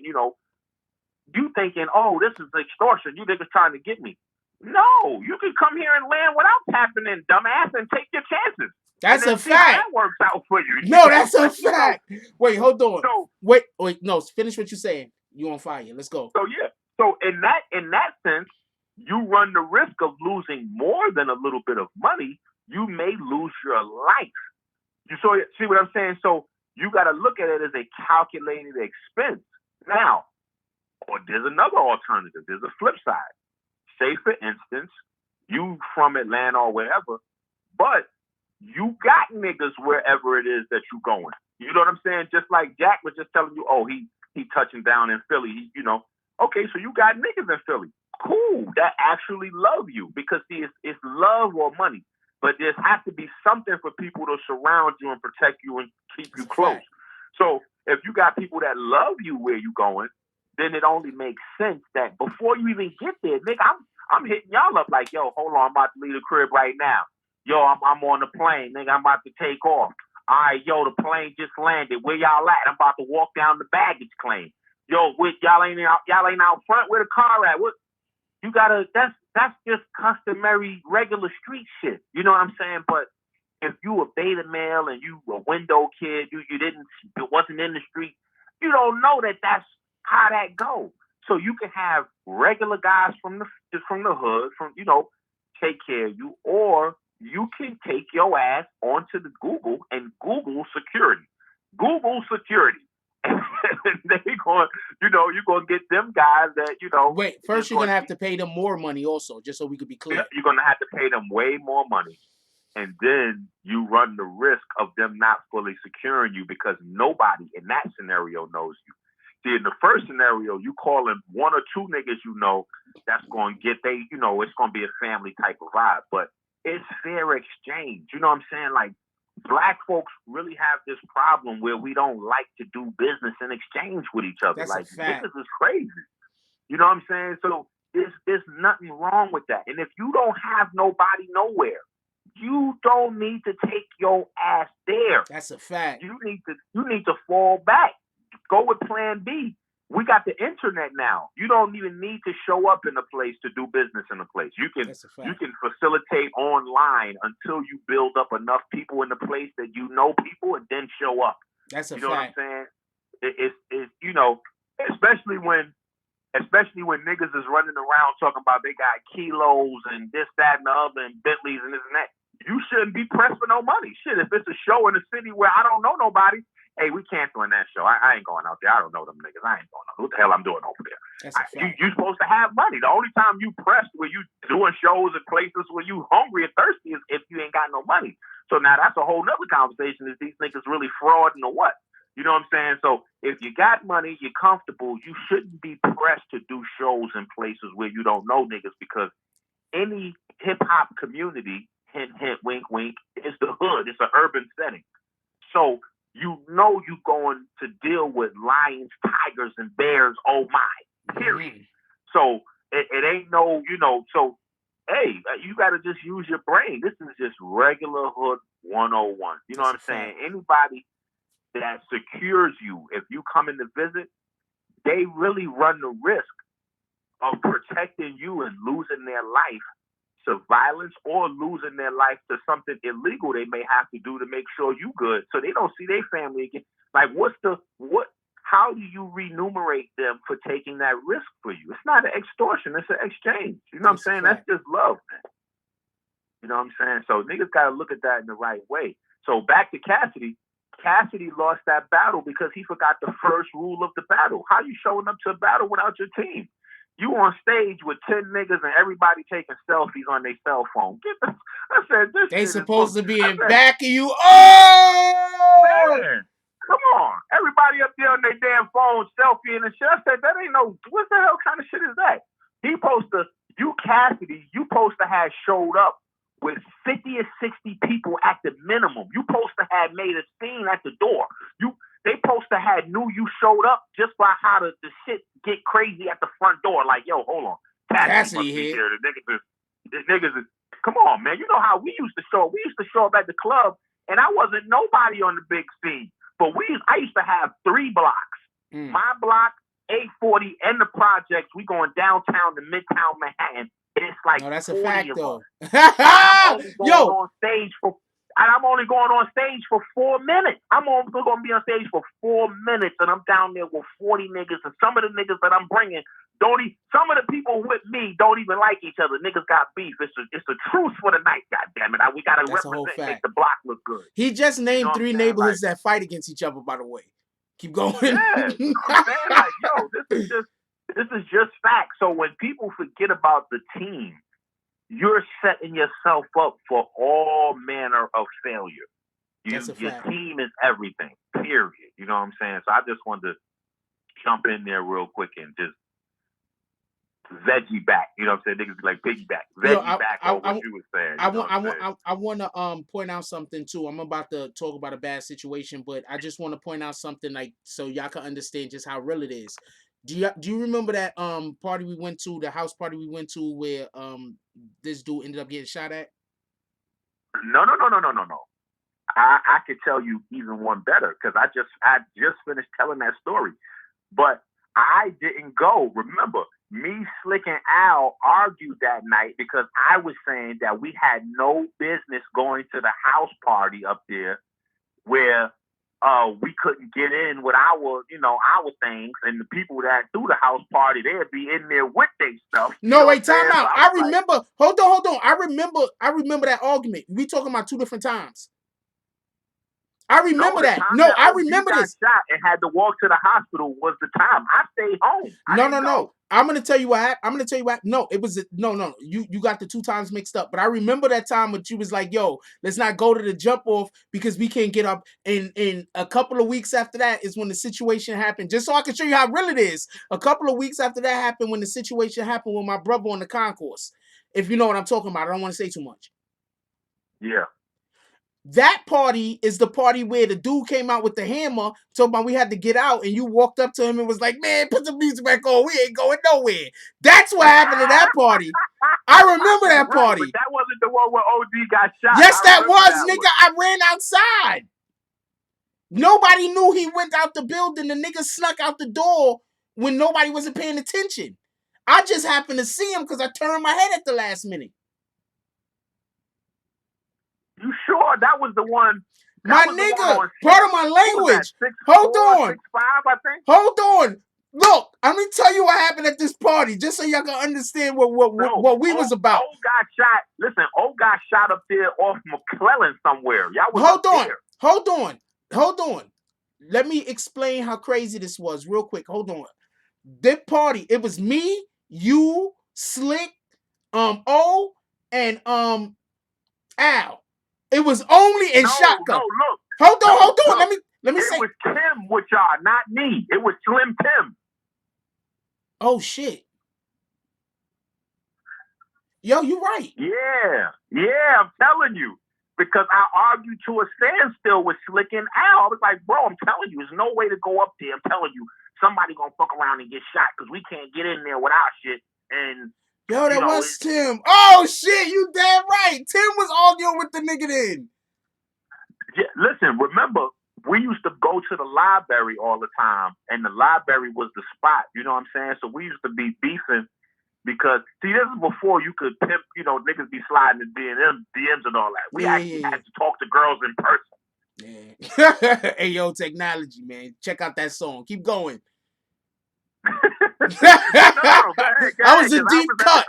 You thinking, oh, this is extortion. You niggas trying to get me. No, you can come here and land without tapping in, dumbass, and take your chances. That's a fact. That works out for you. No, that's a fact. Wait, hold on. So, wait, no, finish what you're saying. You on fire. Let's go. So yeah. So in that sense, you run the risk of losing more than a little bit of money. You may lose your life. You see what I'm saying? So you got to look at it as a calculated expense. Now, or there's another alternative. There's a flip side. Say, for instance, you from Atlanta or wherever, but you got niggas wherever it is that you going. You know what I'm saying? Just like Jack was just telling you, oh, he touching down in Philly. Okay, so you got niggas in Philly. Cool, that actually love you, because see, it's love or money. But there has to be something for people to surround you and protect you and keep you close. So if you got people that love you where you going, then it only makes sense that before you even get there, nigga, I'm hitting y'all up like, yo, hold on, I'm about to leave the crib right now. Yo, I'm on the plane, nigga, I'm about to take off. All right, yo, the plane just landed. Where y'all at? I'm about to walk down the baggage claim. Yo, y'all ain't out front. Where the car at? What? You gotta. That's just customary, regular street shit. You know what I'm saying? But if you a beta male and you a window kid, it wasn't in the street, you don't know that that's how that goes. So you can have regular guys from the hood, take care of you, or you can take your ass onto the Google and Google security. Google security. And they going, you're going to get them guys that, Wait, first you're going to have to pay them more money also, just so we could be clear. You're going to have to pay them way more money. And then you run the risk of them not fully securing you, because nobody in that scenario knows you. See, in the first scenario, you calling one or two niggas that's going to get it's going to be a family type of vibe. But it's fair exchange. You know what I'm saying? Like, Black folks really have this problem where we don't like to do business and exchange with each other. That's like, a fact. Niggas is crazy. You know what I'm saying? So there's nothing wrong with that. And if you don't have nobody nowhere, you don't need to take your ass there. That's a fact. You need to fall back. Go with plan B. We got the internet now. You don't even need to show up in a place to do business in a place. You can facilitate online until you build up enough people in the place that you know people, and then show up. That's a fact. You know what I'm saying? It's especially when niggas is running around talking about they got kilos and this, that, and the other, and Bentleys and this and that. You shouldn't be pressed for no money. Shit, if it's a show in a city where I don't know nobody, hey, we canceling that show. I ain't going out there. I don't know them niggas. I ain't going out there. What the hell I'm doing over there? You supposed to have money. The only time you pressed where you doing shows at places where you hungry and thirsty is if you ain't got no money. So now that's a whole nother conversation. Is these niggas really frauding or what? You know what I'm saying? So if you got money, you're comfortable, you shouldn't be pressed to do shows in places where you don't know niggas, because any hip-hop community, hint, hint, wink, wink, is the hood. It's an urban setting. So you're going to deal with lions, tigers, and bears, oh my, period. Mm-hmm. So it ain't no, so, hey, you got to just use your brain. This is just regular hood 101. You know what I'm saying? Anybody that secures you, if you come in to visit, they really run the risk of protecting you and losing their life to violence, or losing their life to something illegal they may have to do to make sure you good, so they don't see their family again. Like, how do you remunerate them for taking that risk for you? It's not an extortion, it's an exchange. You know what I'm saying? That's just love, man. You know what I'm saying? So niggas got to look at that in the right way. So back to Cassidy. Cassidy lost that battle because he forgot the first rule of the battle. How you showing up to a battle without your team? You on stage with 10 niggas and everybody taking selfies on their cell phone. I said, this they shit supposed is to be in said, back of you. Oh! Man, come on. Everybody up there on their damn phone selfieing and shit. I said, that ain't no, what the hell kind of shit is that? He supposed to, you Cassidy, you supposed to have showed up with 50 or 60 people at the minimum. You supposed to have made a scene at the door. They supposed to have knew you showed up just by how the shit get crazy at the front door. Like, yo, hold on. Cassidy must be here. The niggas is, come on, man. You know how we used to show up. We used to show up at the club, and I wasn't nobody on the big scene. But I used to have 3 blocks. My block, 840, and the projects. We going downtown to Midtown Manhattan. And it's like, no, that's a 40 fact, of though. us. I'm only going Yo. on stage for. And I'm only going on stage for 4 minutes. I'm only going to be on stage for 4 minutes, and I'm down there with 40 niggas. And some of the niggas that I'm bringing some of the people with me don't even like each other. Niggas got beef. It's a truce for the night. God damn it, we got to represent, make the block look good. He just named 3 neighborhoods that fight against each other. By the way, keep going. Yeah, you know what I'm saying? Like, yo, this is just facts. So when people forget about the team, you're setting yourself up for all manner of failure. Your team is everything, period. You know what I'm saying? So I just wanted to jump in there real quick and just veggie back. You know what I'm saying? Niggas like piggyback. Veggie back on what you were saying. I want to point out something too. I'm about to talk about a bad situation, but I just want to point out something like so y'all can understand just how real it is. Do you remember that party we went to, the house party we went to where this dude ended up getting shot at? No. I could tell you even one better because I just finished telling that story, but I didn't go. Remember, me, Slick, and Al argued that night because I was saying that we had no business going to the house party up there where we couldn't get in with our things, and the people that do the house party, they'd be in there with their stuff. No, wait, time out. I remember. Like, hold on. I remember that argument. We talking about 2 different times. I remember that. No, I remember this. Shot and had to walk to the hospital was the time. I stayed home. No. I'm gonna tell you what happened. No, it was no. You got the 2 times mixed up. But I remember that time when you was like, "Yo, let's not go to the jump off because we can't get up." In a couple of weeks after that is when the situation happened. Just so I can show you how real it is. A couple of weeks after that happened, when the situation happened with my brother on the concourse. If you know what I'm talking about, I don't want to say too much. Yeah. That party is the party where the dude came out with the hammer, talking about we had to get out, and you walked up to him and was like, "Man, put the music back on. We ain't going nowhere." That's what happened at that party. I remember that party. But that wasn't the one where OG got shot. Yes, that was, nigga. I ran outside. Nobody knew he went out the building. The nigga snuck out the door when nobody wasn't paying attention. I just happened to see him because I turned my head at the last minute. You sure that was the one? My nigga, part of my language. Hold on. 6'5", I think. Hold on. Look, I'm gonna tell you what happened at this party, just so y'all can understand what we was about. O got shot. Listen, O got shot up there off McClellan somewhere. Y'all was Hold on. Let me explain how crazy this was real quick. Hold on. That party, it was me, you, Slick, O, and Al. It was only in shotgun. No, look. Hold on. Let me say. It was Tim with y'all, not me. It was Slim Tim. Oh shit. Yo, you right. Yeah, I'm telling you. Because I argued to a standstill with Slick and Al. I was like, bro, I'm telling you, there's no way to go up there. I'm telling you, somebody gonna fuck around and get shot because we can't get in there without shit. And yo, that was Tim. Oh shit, you damn right. Tim was arguing with the nigga then. Yeah, listen, remember, we used to go to the library all the time, and the library was the spot. You know what I'm saying? So we used to be beefing because, see, this is before you could pimp, niggas be sliding in DMs and all that. We actually had to talk to girls in person. Yeah. Hey, yo, technology, man. Check out that song. Keep going. Go ahead, I was a deep cut.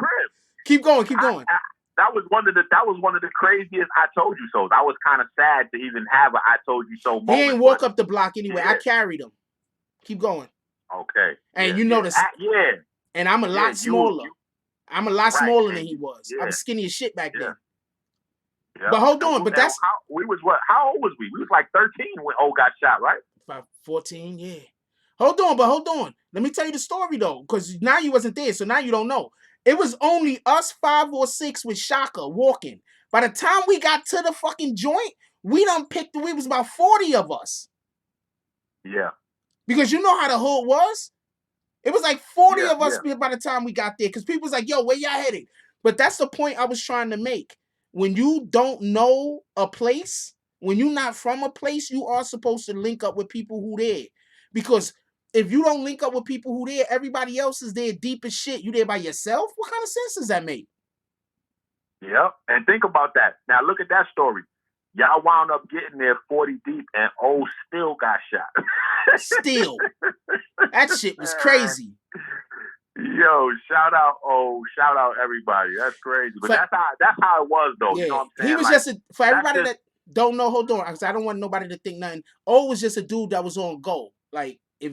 Keep going. That's one of the craziest I told you so. I was kind of sad to even have a I told you so moment. He ain't walk up the block anyway. I carried him. Keep going. Okay. And you notice. Yeah. And I'm a lot smaller. I'm a lot smaller than he was. I was skinny as shit back then. Yeah. But hold on, but that's how old was we? We was like 13 when O got shot, right? 14, yeah. Hold on. Let me tell you the story though, because now you wasn't there, so now you don't know. It was only us 5 or 6 with Shaka walking. By the time we got to the fucking joint, we was about 40 of us. Yeah. Because you know how the hood was? It was like 40 of us by the time we got there, because people was like, yo, where y'all headed? But that's the point I was trying to make. When you don't know a place, when you're not from a place, you are supposed to link up with people who there. Because if you don't link up with people who there, everybody else is there deep as shit. You there by yourself? What kind of sense does that make? Yep. And think about that. Now look at that story. Y'all wound up getting there 40 deep and O still got shot. Still. That shit was crazy. Yo, shout out everybody. That's crazy. But that's how it was though. Yeah. You know what I'm saying? He was like, for everybody that don't know, hold on, because I don't want nobody to think nothing. O was just a dude that was on go. Like if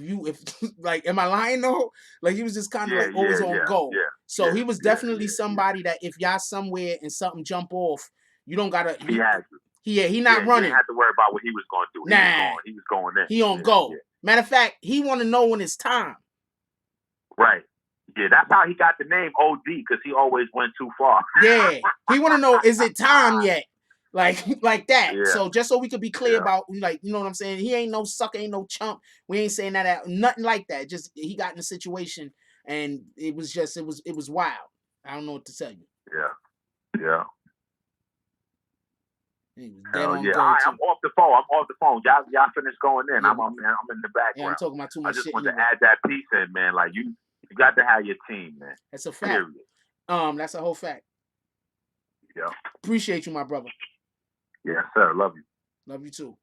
like, am I lying though? Like he was just kind of always on go. Yeah, so he was definitely somebody that if y'all somewhere and something jump off, you don't gotta. He not running. He didn't have to worry about what he was going to do. He was going in. He on go. Yeah. Matter of fact, he want to know when it's time. Right. Yeah, that's how he got the name OD, because he always went too far. Yeah. He want to know, is it time yet? Like that. Yeah. So just so we could be clear about, like, you know what I'm saying? He ain't no sucker, ain't no chump. We ain't saying that. Nothing like that. Just he got in a situation and it was wild. I don't know what to tell you. Yeah. Yeah. Hell yeah. All right, I'm off the phone. Y'all finish going in. Yeah. I'm in the background. Yeah, I'm talking about too much shit. I just want to add that piece in, man. Like you got to have your team, man. That's a fact. Period. That's a whole fact. Yeah. Appreciate you, my brother. Yes, sir. Love you. Love you too.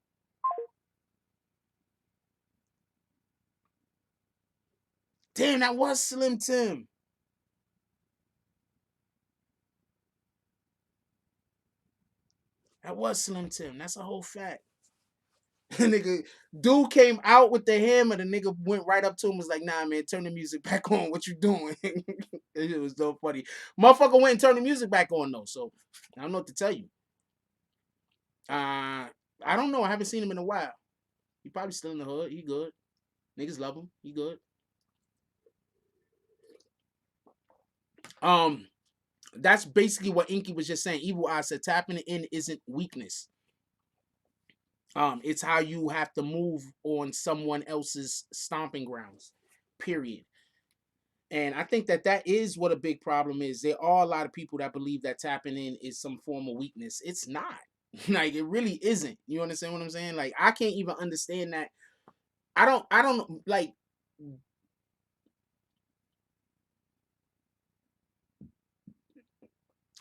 Damn, that was Slim Tim. That was Slim Tim. That's a whole fact. Nigga, dude came out with the hammer. The nigga went right up to him, was like, nah, man, turn the music back on. What you doing? It was so funny. Motherfucker went and turned the music back on, though. So, I don't know what to tell you. I don't know. I haven't seen him in a while. He probably still in the hood. He good. Niggas love him. He good. That's basically what Inky was just saying. Evil Eye said tapping it in isn't weakness. It's how you have to move on someone else's stomping grounds, period. And I think that is what a big problem is. There are a lot of people that believe that tapping in is some form of weakness. It's not. Like, it really isn't. You understand what I'm saying? Like, I can't even understand that. I don't like.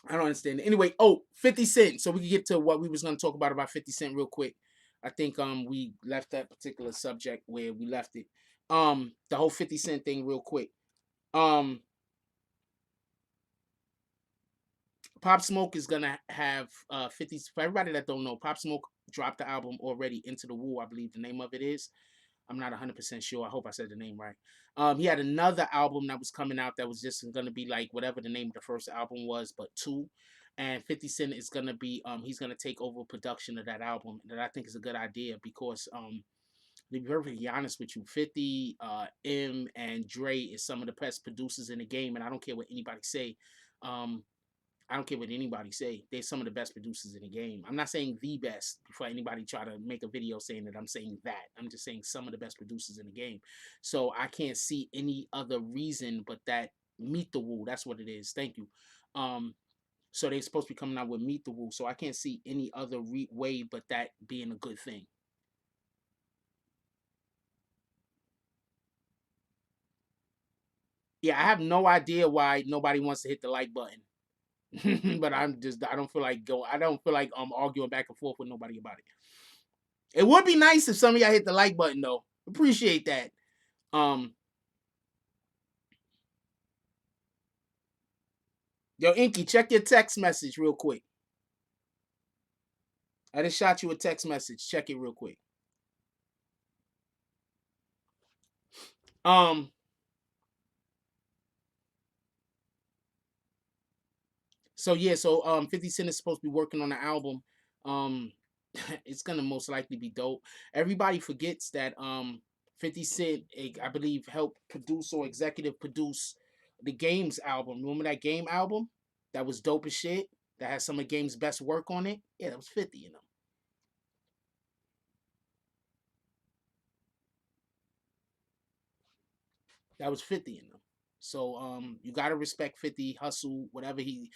I don't understand. Anyway, 50 Cent. So we can get to what we was going to talk about 50 Cent real quick. I think we left that particular subject where we left it. The whole 50 Cent thing real quick. Pop Smoke is gonna have 50. For everybody that don't know, Pop Smoke dropped the album already, Into the Woo, I believe the name of it is. I'm not 100% sure. I hope I said the name right. He had another album that was coming out that was just gonna be like whatever the name of the first album was, but 2. And 50 Cent is gonna be he's gonna take over production of that album. That I think is a good idea because to be perfectly honest with you, 50, M, and Dre is some of the best producers in the game, and I don't care what anybody say. I don't care what anybody say. They're some of the best producers in the game. I'm not saying the best before anybody try to make a video saying that I'm saying that. I'm just saying some of the best producers in the game. So I can't see any other reason but that Meet the Woo. That's what it is. Thank you. So they're supposed to be coming out with Meet the Woo. So I can't see any other way but that being a good thing. Yeah, I have no idea why nobody wants to hit the like button. But I don't feel like arguing back and forth with nobody about it. It would be nice if some of y'all hit the like button though. Appreciate that. Yo, Inky, check your text message real quick. I just shot you a text message. Check it real quick. So yeah, so 50 Cent is supposed to be working on the album. Um it's gonna most likely be dope. Everybody forgets that 50 Cent, I believe, helped produce or executive produce the Games album. Remember that Game album? That was dope as shit. That had some of Game's best work on it. Yeah, that was 50, you know. That was 50 in them. So you gotta respect 50 hustle, whatever he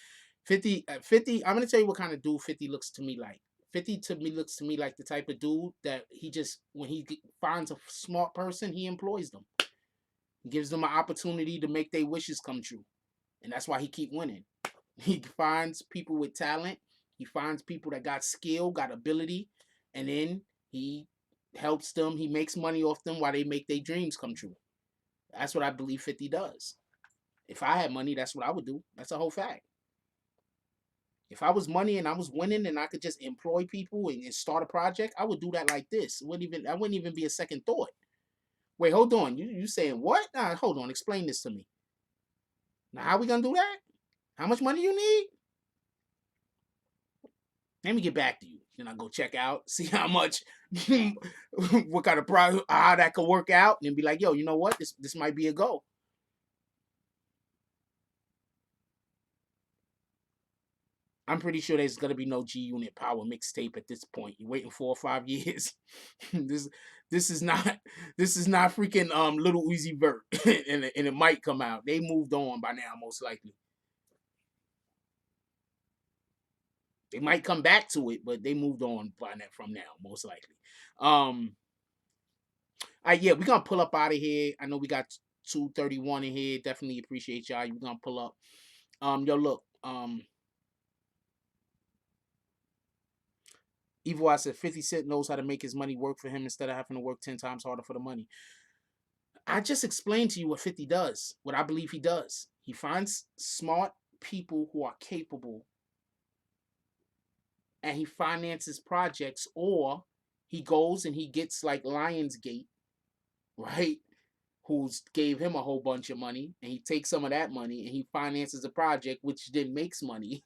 50 50. I'm gonna tell you what kind of dude 50 looks to me like. 50 to me looks to me like the type of dude that he just when he finds a smart person, he employs them. He gives them an opportunity to make their wishes come true. And that's why he keep winning. He finds people with talent, he finds people that got skill, got ability, and then he helps them, he makes money off them while they make their dreams come true. That's what I believe 50 does. If I had money, that's what I would do. That's a whole fact. If I was money and I was winning and I could just employ people and start a project, I would do that like this. It wouldn't even that wouldn't even be a second thought. Wait, hold on. You saying what? Nah, hold on. Explain this to me. Now how we gonna do that? How much money you need? Let me get back to you. Then I go check out, see how much, what kind of product, how that could work out, and be like, yo, you know what? This might be a go. I'm pretty sure there's gonna be no G Unit Power mixtape at this point. You're waiting 4 or 5 years. this this is not freaking Little Uzi Vert, and it might come out. They moved on by now, most likely. They might come back to it, but they moved on by now from now, most likely. Yeah, we're gonna pull up out of here. I know we got 231 in here. Definitely appreciate y'all. We're gonna pull up. Yo, look, Evil I said 50 Cent knows how to make his money work for him instead of having to work 10 times harder for the money. I just explained to you what 50 does, what I believe he does. He finds smart people who are capable and he finances projects, or he goes and he gets like Lionsgate, right? Who's gave him a whole bunch of money, and he takes some of that money and he finances a project which then makes money.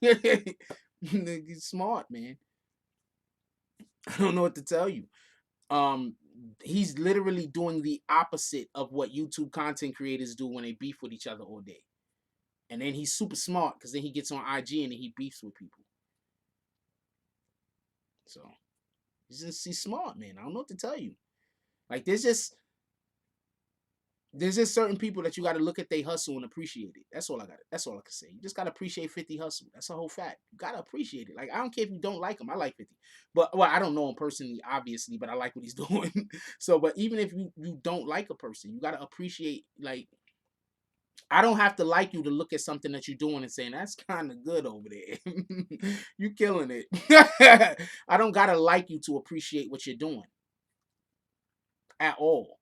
He's smart, man. I don't know what to tell you. Um, he's literally doing the opposite of what YouTube content creators do when they beef with each other all day. And then he's super smart because then he gets on IG and then he beefs with people. So he's smart, man. I don't know what to tell you. Like there's just certain people that you got to look at their hustle and appreciate it. That's all I got. That's all I can say. You just got to appreciate 50 hustle. That's a whole fact. You got to appreciate it. Like, I don't care if you don't like him. I like 50. But, well, I don't know him personally, obviously, but I like what he's doing. So, but even if you don't like a person, you got to appreciate, like, I don't have to like you to look at something that you're doing and saying, that's kind of good over there. You killing it. I don't got to like you to appreciate what you're doing at all.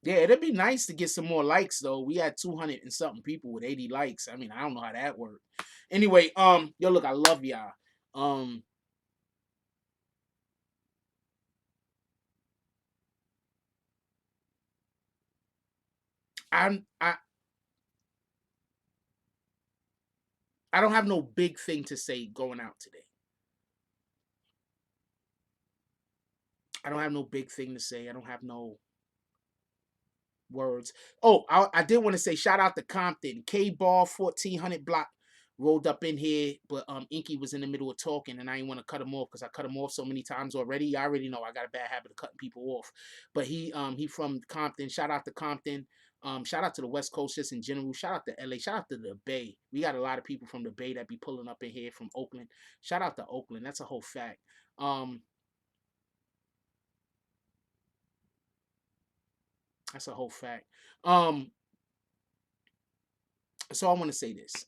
Yeah, it'd be nice to get some more likes though. We had 200 and something people with 80 likes. I mean, I don't know how that worked. Anyway, yo, look, I love y'all. Um, I'm I don't have no big thing to say going out today. I don't have no big thing to say. I don't have no words. Oh, I did want to say shout out to Compton. K Ball 1400 block rolled up in here, but Inky was in the middle of talking and I didn't want to cut him off because I cut him off so many times already. I already know I got a bad habit of cutting people off. But he from Compton. Shout out to Compton. Shout out to the West Coast just in general. Shout out to LA. Shout out to the Bay. We got a lot of people from the Bay that be pulling up in here from Oakland. Shout out to Oakland. That's a whole fact. That's a whole fact. Um, so I want to say this.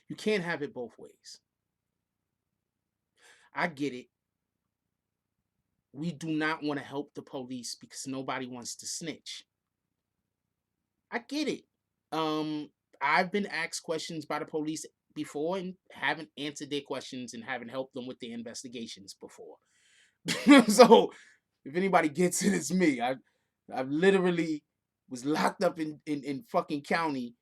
You can't have it both ways. I get it. We do not want to help the police because nobody wants to snitch. I get it. Um, I've been asked questions by the police before and haven't answered their questions and haven't helped them with their investigations before. So if anybody gets it, it's me. I've literally was locked up in fucking county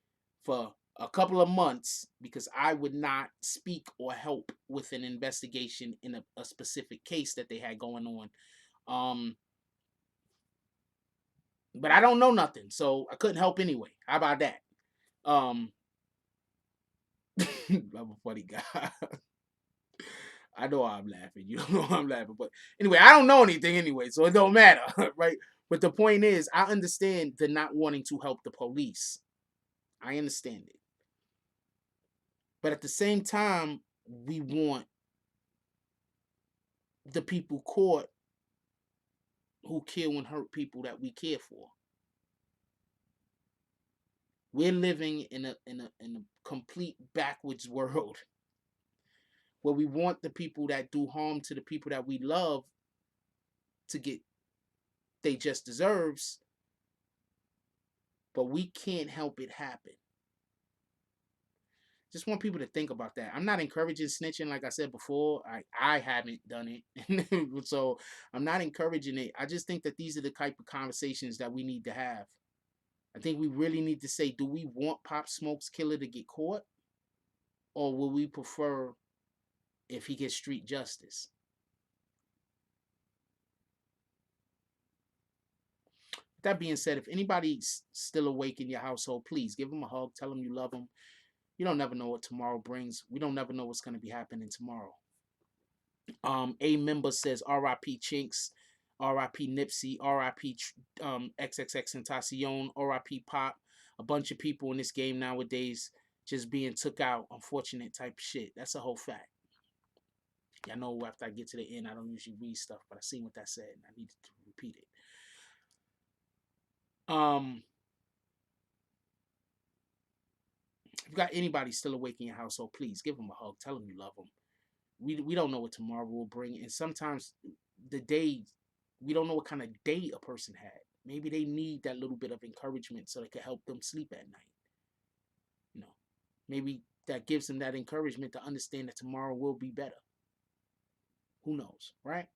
for a couple of months because I would not speak or help with an investigation in a specific case that they had going on. But I don't know nothing, so I couldn't help anyway. How about that? I'm a funny guy. I know I'm laughing. You don't know I'm laughing. But anyway, I don't know anything anyway, so it don't matter, right? But the point is, I understand the not wanting to help the police. I understand it. But at the same time, we want the people caught who kill and hurt people that we care for. We're living in a complete backwards world where we want the people that do harm to the people that we love to get they just deserves, but we can't help it happen. Just want people to think about that. I'm not encouraging snitching, like I said before. I haven't done it, so I'm not encouraging it. I just think that these are the type of conversations that we need to have. I think we really need to say, do we want Pop Smoke's killer to get caught, or will we prefer if he gets street justice? That being said, if anybody's still awake in your household, please give them a hug. Tell them you love them. You don't never know what tomorrow brings. We don't never know what's going to be happening tomorrow. A member says R.I.P. Chinks, R.I.P. Nipsey, R.I.P. XXX Tentacion, R.I.P. Pop. A bunch of people in this game nowadays just being took out. Unfortunate type of shit. That's a whole fact. I know after I get to the end, I don't usually read stuff, but I seen what that said and I needed to repeat it. If you got anybody still awake in your household, please give them a hug. Tell them you love them. We don't know what tomorrow will bring, and sometimes the day, we don't know what kind of day a person had. Maybe they need that little bit of encouragement so they can help them sleep at night. You know, maybe that gives them that encouragement to understand that tomorrow will be better. Who knows, right?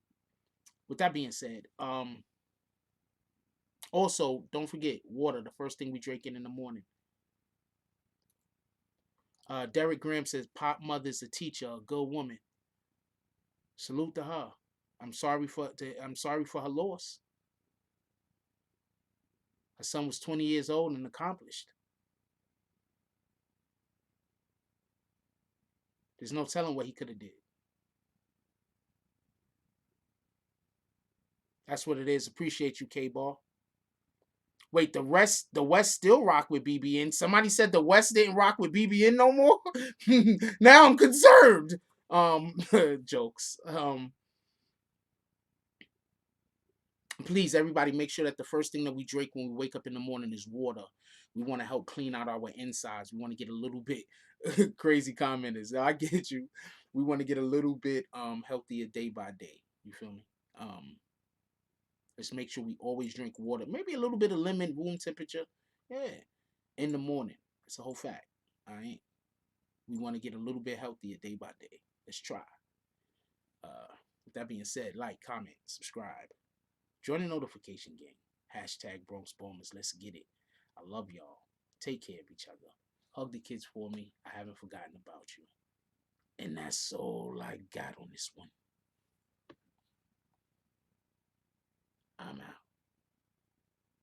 With that being said, also don't forget water. The first thing we drink in the morning. Derek Graham says Pop mother's a teacher, a good woman. Salute to her. I'm sorry for her loss. Her son was 20 years old and accomplished. There's no telling what he could have did. That's what it is. Appreciate you, K-Ball. Wait, the West still rock with BBN. Somebody said the West didn't rock with BBN no more. Now I'm concerned. Jokes. Please, everybody, make sure that the first thing that we drink when we wake up in the morning is water. We want to help clean out our insides. We want to get a little bit crazy commenters. I get you. We want to get a little bit healthier day by day. You feel me? Let's make sure we always drink water. Maybe a little bit of lemon, room temperature. Yeah. In the morning. It's a whole fact. All right. We want to get a little bit healthier day by day. Let's try. With that being said, like, comment, subscribe. Join the notification gang. Hashtag Bronx Bombers. Let's get it. I love y'all. Take care of each other. Hug the kids for me. I haven't forgotten about you. And that's all I got on this one. I'm out.